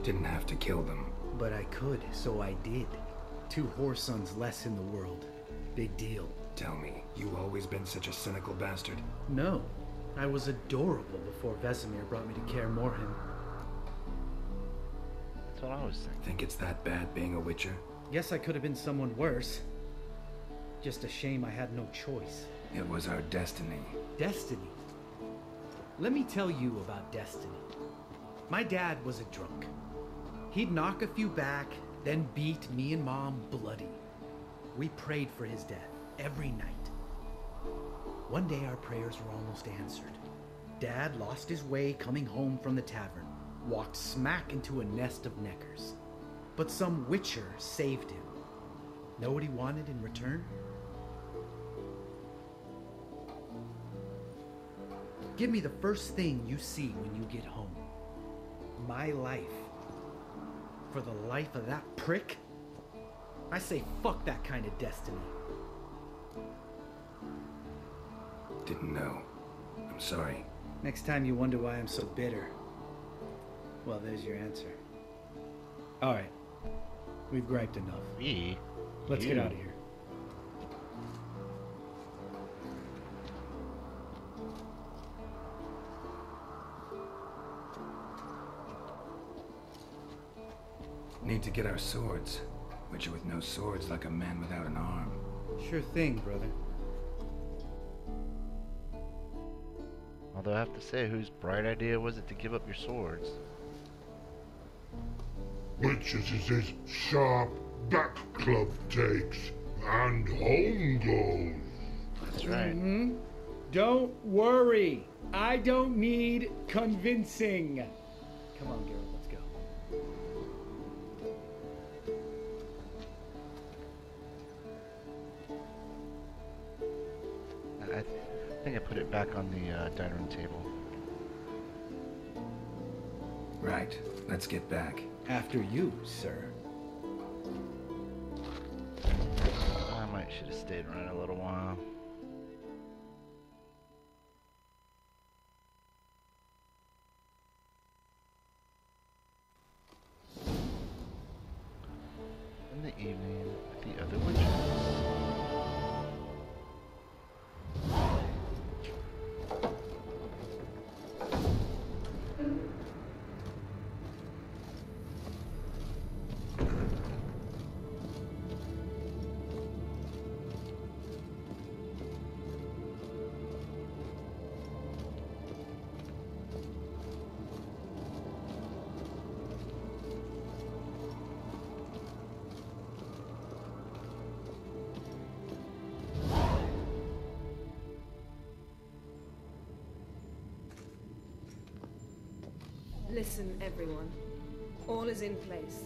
Didn't have to kill them. But I could, so I did. 2 whoresons less in the world. Big deal. Tell me, you always been such a cynical bastard? No. I was adorable before Vesemir brought me to Kaer Morhen. That's what I was thinking. Think it's that bad being a Witcher? Guess I could have been someone worse. Just a shame I had no choice. It was our destiny. Destiny? Let me tell you about destiny. My dad was a drunk. He'd knock a few back, then beat me and Mom bloody. We prayed for his death every night. One day our prayers were almost answered. Dad lost his way coming home from the tavern, walked smack into a nest of neckers. But some Witcher saved him. Know what he wanted in return? Give me the first thing you see when you get home. My life. For the life of that prick? I say fuck that kind of destiny. Didn't know. I'm sorry. Next time you wonder why I'm so bitter, well, there's your answer. Alright. We've griped enough. Me? Let's get out of here. Need to get our swords. Witcher with no swords like a man without an arm. Sure thing, brother. Although I have to say, whose bright idea was it to give up your swords? Witches is his sharp back club takes, and home goes. That's right. Mm-hmm. Don't worry. I don't need convincing. Come on, Geralt, let's go. I think I put it back on the dining room table. Right. Let's get back. After you, sir. I might should have stayed around a little while. In the evening, with the other witches. Listen, everyone. All is in place.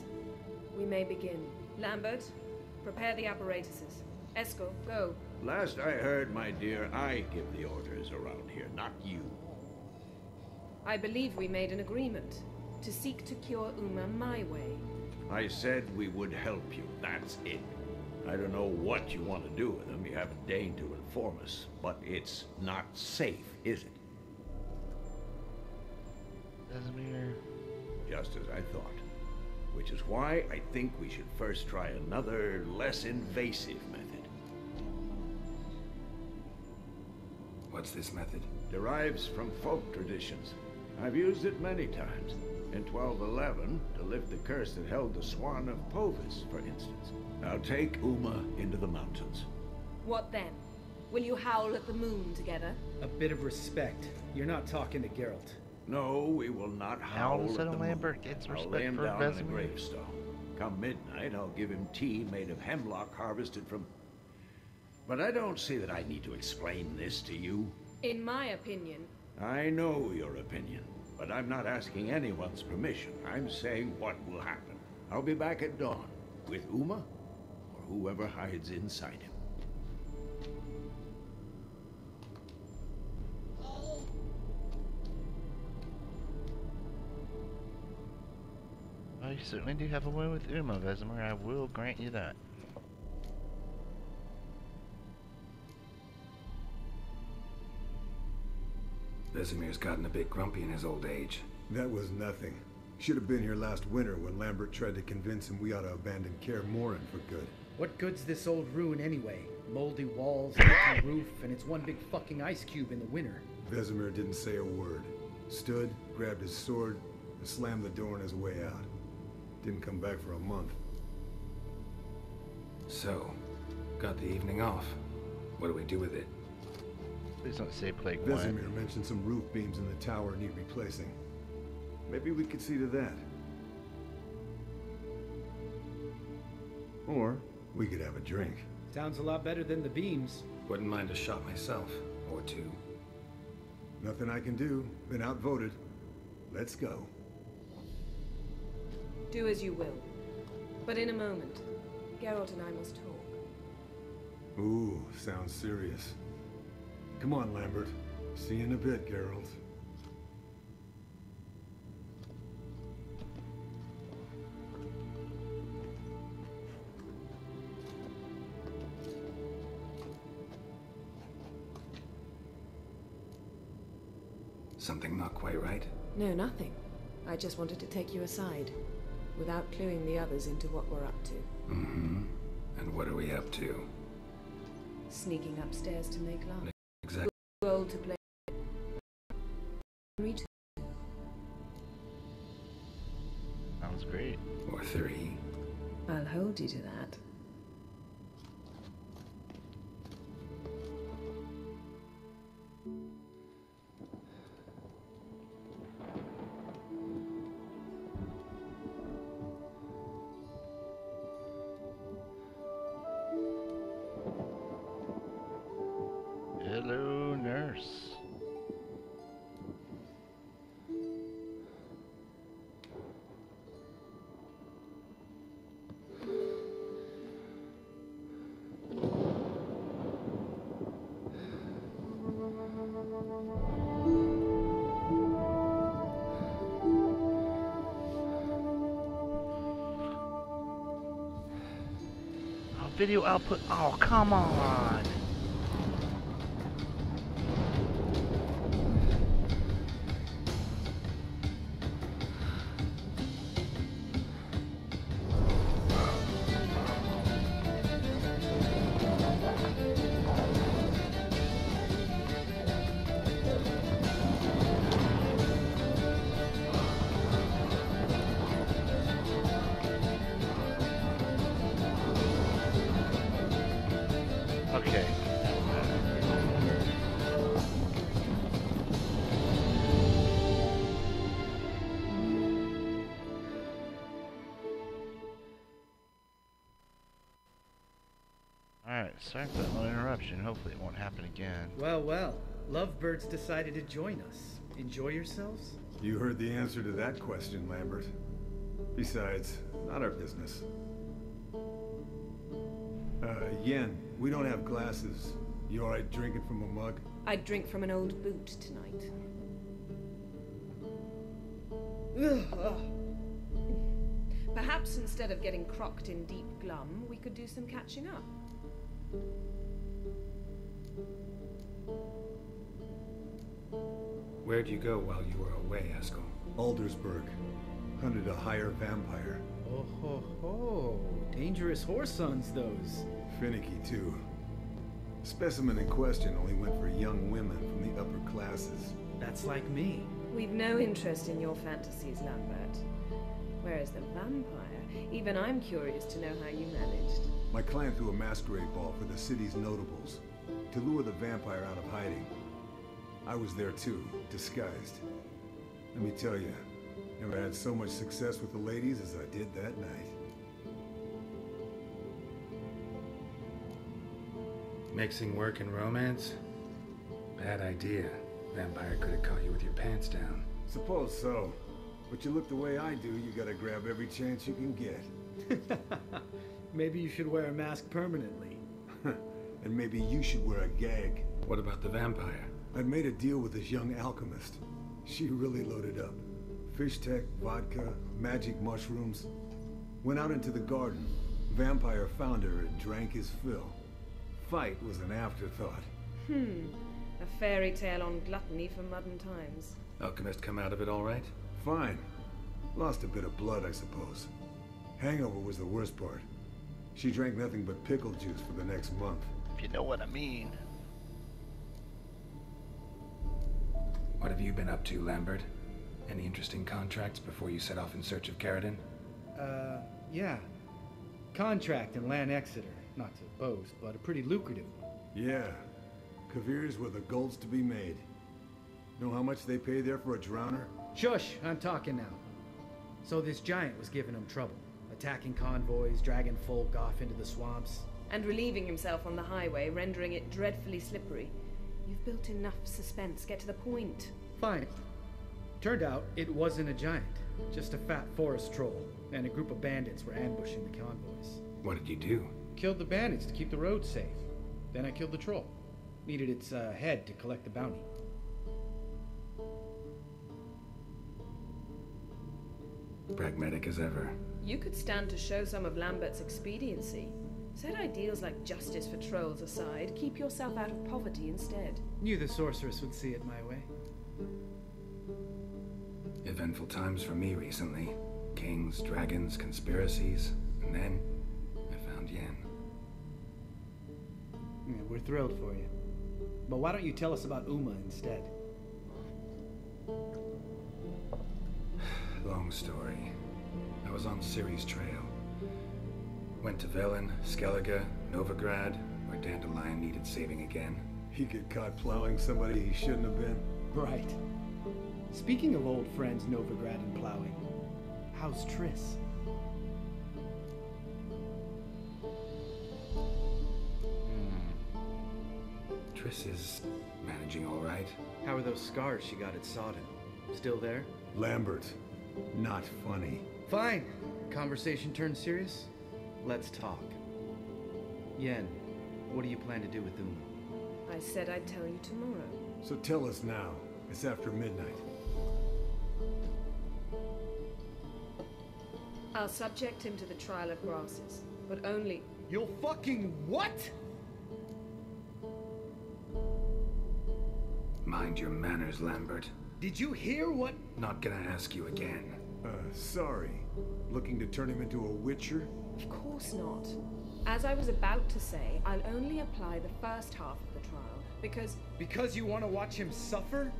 We may begin. Lambert, prepare the apparatuses. Esco, go. Last I heard, my dear, I give the orders around here, not you. I believe we made an agreement to seek to cure Uma my way. I said we would help you, that's it. I don't know what you want to do with them, you haven't deigned to inform us, but it's not safe, is it? Vesemir. Just as I thought. Which is why I think we should first try another, less invasive method. What's this method? Derives from folk traditions. I've used it many times. In 1211, to lift the curse that held the Swan of Povis, for instance. Now take Uma into the mountains. What then? Will you howl at the moon together? A bit of respect. You're not talking to Geralt. No, we will not howl at the moon. Lambert gets I'll respect lay him for down in a Vesemir. gravestone. Come midnight, I'll give him tea made of hemlock harvested from... But I don't see that I need to explain this to you. In my opinion... I know your opinion, but I'm not asking anyone's permission. I'm saying what will happen. I'll be back at dawn, with Uma, or whoever hides inside him. Well, you certainly do have a way with Uma, Vesemir. I will grant you that. Vesemir's gotten a bit grumpy in his old age. That was nothing. Should have been here last winter when Lambert tried to convince him we ought to abandon Kaer Morhen for good. What good's this old ruin anyway? Moldy walls, leaky roof, and it's one big fucking ice cube in the winter. Vesemir didn't say a word. Stood, grabbed his sword, and slammed the door on his way out. Didn't come back for a month. So, got the evening off. What do we do with it? Please don't say play quiet. Vesemir mentioned some roof beams in the tower need replacing. Maybe we could see to that. Or we could have a drink. Sounds a lot better than the beams. Wouldn't mind a shot myself, or two. Nothing I can do. Been outvoted. Let's go. Do as you will. But in a moment, Geralt and I must talk. Ooh, sounds serious. Come on, Lambert. See you in a bit, Geralt. Something not quite right? No, nothing. I just wanted to take you aside, without cluing the others into what we're up to. Mm-hmm. And what are we up to? Sneaking upstairs to make love. Exactly. Too old to play. Me too. Sounds great. Or three. I'll hold you to that. Hello, nurse. video output. Oh, come on. Okay. Alright, sorry for that little interruption. Hopefully it won't happen again. Well, well. Lovebirds decided to join us. Enjoy yourselves? You heard the answer to that question, Lambert. Besides, not our business. Yen, we don't have glasses. You alright drinking from a mug? I'd drink from an old boot tonight. Perhaps instead of getting crocked in deep glum, we could do some catching up. Where'd you go while you were away, Eskel? Aldersburg. Hunted a higher vampire. Oh ho ho. Dangerous horse sons, those. Finicky, too. Specimen in question only went for young women from the upper classes. That's like me. We've no interest in your fantasies, Lambert. Whereas the vampire, even I'm curious to know how you managed. My client threw a masquerade ball for the city's notables, to lure the vampire out of hiding. I was there too, disguised. Let me tell you, never had so much success with the ladies as I did that night. Mixing work and romance? Bad idea. Vampire could have caught you with your pants down. Suppose so. But you look the way I do, you gotta grab every chance you can get. Maybe you should wear a mask permanently. And maybe you should wear a gag. What about the vampire? I'd made a deal with this young alchemist. She really loaded up. Fish tech, vodka, magic mushrooms. Went out into the garden. Vampire found her and drank his fill. Fight was an afterthought. A fairy tale on gluttony for modern times. Alchemist come out of it all right? Fine. Lost a bit of blood, I suppose. Hangover was the worst part. She drank nothing but pickle juice for the next month. If you know what I mean. What have you been up to, Lambert? Any interesting contracts before you set off in search of Caridin? Yeah. Contract in Lan Exeter. Not to boast, but a pretty lucrative one. Yeah. Kavir's were the gold's to be made. Know how much they pay there for a drowner? Shush! I'm talking now. So this giant was giving him trouble. Attacking convoys, dragging folk off into the swamps. And relieving himself on the highway, rendering it dreadfully slippery. You've built enough suspense. Get to the point. Fine. Turned out it wasn't a giant. Just a fat forest troll. And a group of bandits were ambushing the convoys. What did you do? Killed the bandits to keep the road safe. Then I killed the troll. Needed its head to collect the bounty. Pragmatic as ever. You could stand to show some of Lambert's expediency. Set ideals like justice for trolls aside, keep yourself out of poverty instead. Knew the sorceress would see it my way. Eventful times for me recently. Kings, dragons, conspiracies, and then I found Yen. Yeah, we're thrilled for you. But why don't you tell us about Uma instead? Long story. I was on Ciri's trail. Went to Velen, Skellige, Novigrad, where Dandelion needed saving again. He get caught plowing somebody he shouldn't have been. Right. Speaking of old friends Novigrad and plowing, how's Triss? Triss is managing all right. How are those scars she got at Sodden? Still there? Lambert. Not funny. Fine. Conversation turned serious? Let's talk. Yen, what do you plan to do with Uma? I said I'd tell you tomorrow. So tell us now. It's after midnight. I'll subject him to the trial of grasses, but only... You'll fucking what? Mind your manners, Lambert. Did you hear what? Not gonna ask you again. Sorry. Looking to turn him into a witcher? Of course not. As I was about to say, I'll only apply the first half of the trial, because... Because you want to watch him suffer?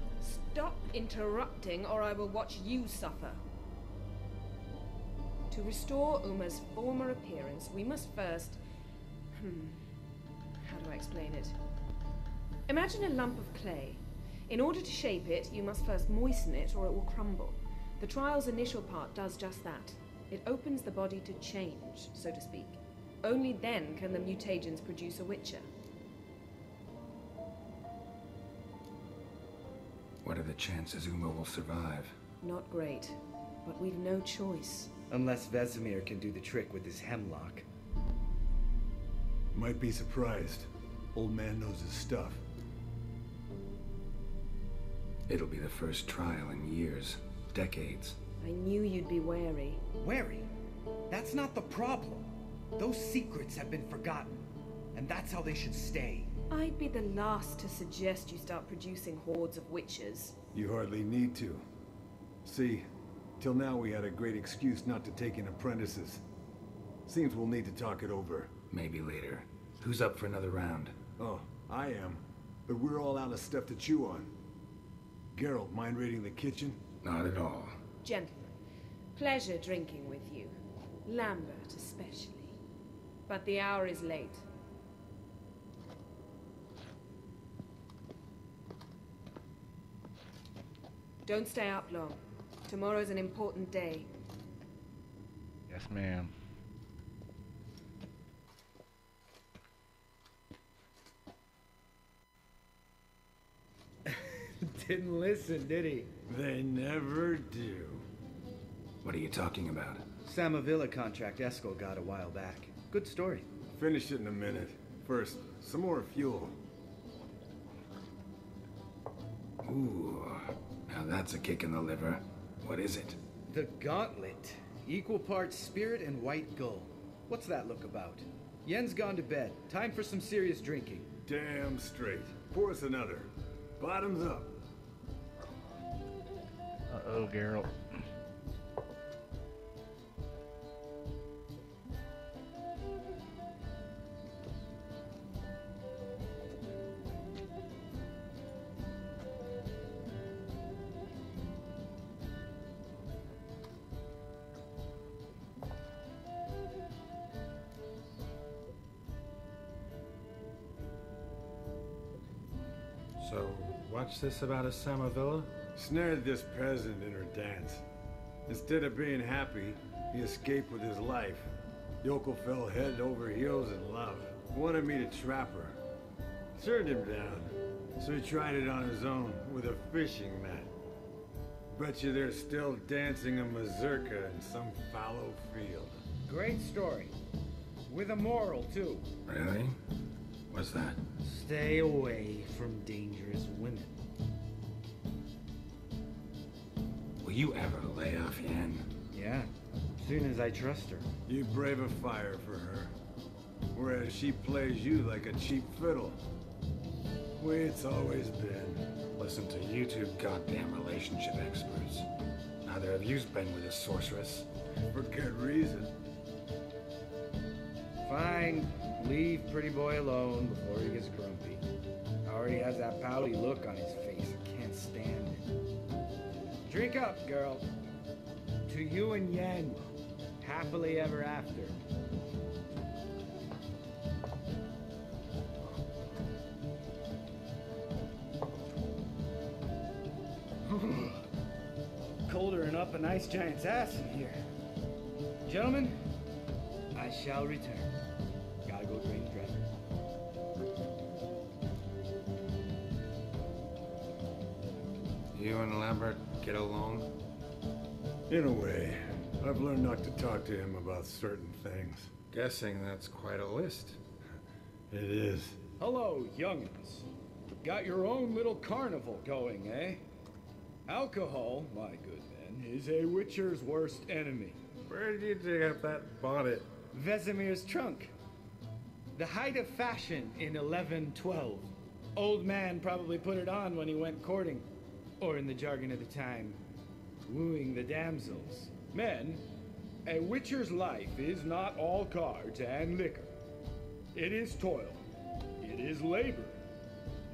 Stop interrupting, or I will watch you suffer. To restore Uma's former appearance, we must first... How do I explain it? Imagine a lump of clay. In order to shape it, you must first moisten it, or it will crumble. The trial's initial part does just that. It opens the body to change, so to speak. Only then can the mutagens produce a witcher. What are the chances Uma will survive? Not great, but we've no choice. Unless Vesemir can do the trick with his hemlock. Might be surprised. Old man knows his stuff. It'll be the first trial in years, decades. I knew you'd be wary. Wary? That's not the problem. Those secrets have been forgotten, and that's how they should stay. I'd be the last to suggest you start producing hordes of witches. You hardly need to. See, till now we had a great excuse not to take in apprentices. Seems we'll need to talk it over. Maybe later. Who's up for another round? Oh, I am. But we're all out of stuff to chew on. Geralt, mind raiding the kitchen? Not at all. Gentlemen, pleasure drinking with you. Lambert especially. But the hour is late. Don't stay up long. Tomorrow's an important day. Yes, ma'am. Didn't listen, did he? They never do. What are you talking about? Samavilla contract Eskel got a while back. Good story. Finish it in a minute. First, some more fuel. Ooh, now that's a kick in the liver. What is it? The Gauntlet. Equal parts spirit and white gull. What's that look about? Yen's gone to bed. Time for some serious drinking. Damn straight. Pour us another. Bottoms up. Uh-oh, Geralt. So, what's this about a Samavilla? Snared this peasant in her dance. Instead of being happy, he escaped with his life. Yoko fell head over heels in love. Wanted me to trap her. Turned him down. So he tried it on his own with a fishing net. Bet you they're still dancing a mazurka in some fallow field. Great story. With a moral, too. Really? What's that? Stay away from dangerous women. Will you ever lay off Yen? Yeah, soon as I trust her. You brave a fire for her. Whereas she plays you like a cheap fiddle. Way it's always been. Listen to you two goddamn relationship experts. Neither of you's been with a sorceress. For good reason. Fine. Leave Pretty Boy alone before he gets grumpy. Already has that pouty look on his face. I can't stand it. Drink up, girl. To you and Yen. Happily ever after. Colder than up a nice giant's ass in here. Gentlemen, I shall return. Gotta go train the dresser. You and Lambert get along? In a way. I've learned not to talk to him about certain things. Guessing that's quite a list. It is. Hello, young'uns. Got your own little carnival going, eh? Alcohol, my good men, is a witcher's worst enemy. Where did you dig up that bonnet? Vesemir's trunk. The height of fashion in 1112. Old man probably put it on when he went courting. Or in the jargon of the time, wooing the damsels. Men, a witcher's life is not all cards and liquor. It is toil. It is labor.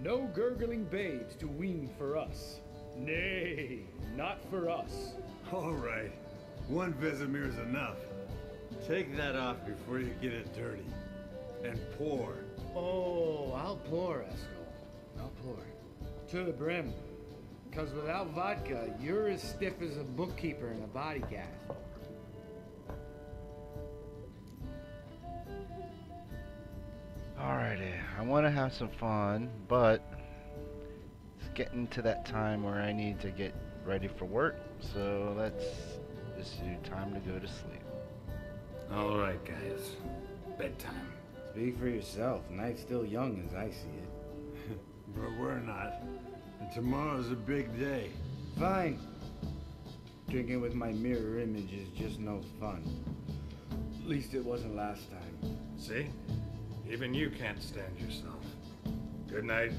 No gurgling babes to wean for us. Nay, not for us. All right. One Vesemir's enough. Take that off before you get it dirty. And pour. Oh, I'll pour, Eskel. I'll pour. To the brim. Because without vodka, you're as stiff as a bookkeeper in a body gaff. Alrighty, I want to have some fun, but it's getting to that time where I need to get ready for work, so let's just do time to go to sleep. All right, guys. Bedtime. Speak for yourself. Night's still young as I see it. But we're not. And tomorrow's a big day. Fine. Drinking with my mirror image is just no fun. At least it wasn't last time. See? Even you can't stand yourself. Good night.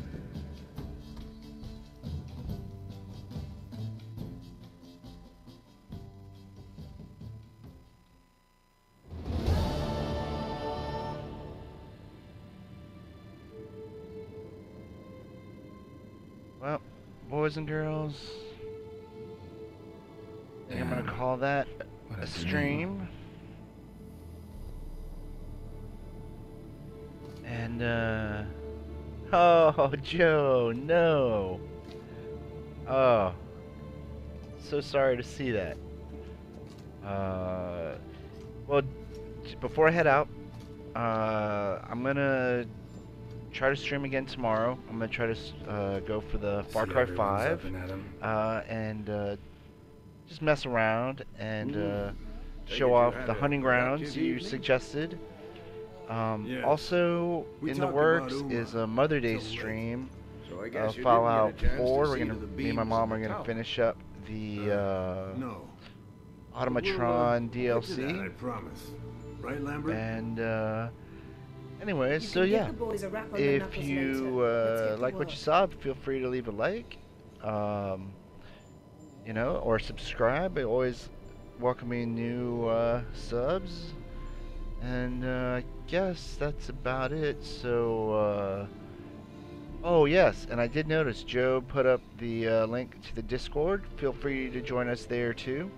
Well, boys and girls, I think I'm gonna call that a stream. And, oh, Joe, no. Oh, so sorry to see that. Well, before I head out, I'm gonna try to stream again tomorrow. I'm gonna try to go for the Far Cry 5, and just mess around and show off the hunting grounds you suggested. Also, in the works is a Mother Day stream of Fallout 4. Me and my mom are gonna finish up the Automatron DLC. I promise. Right, Lambert? And anyways, so yeah, if you like what you saw, feel free to leave a like, you know, or subscribe. I always welcoming new subs. And I guess that's about it. So, oh yes, and I did notice Joe put up the link to the Discord. Feel free to join us there too.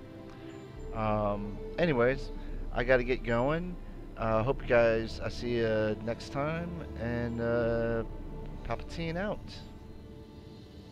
Anyways, I gotta get going. Hope you guys, I see you next time, and Palpatine out.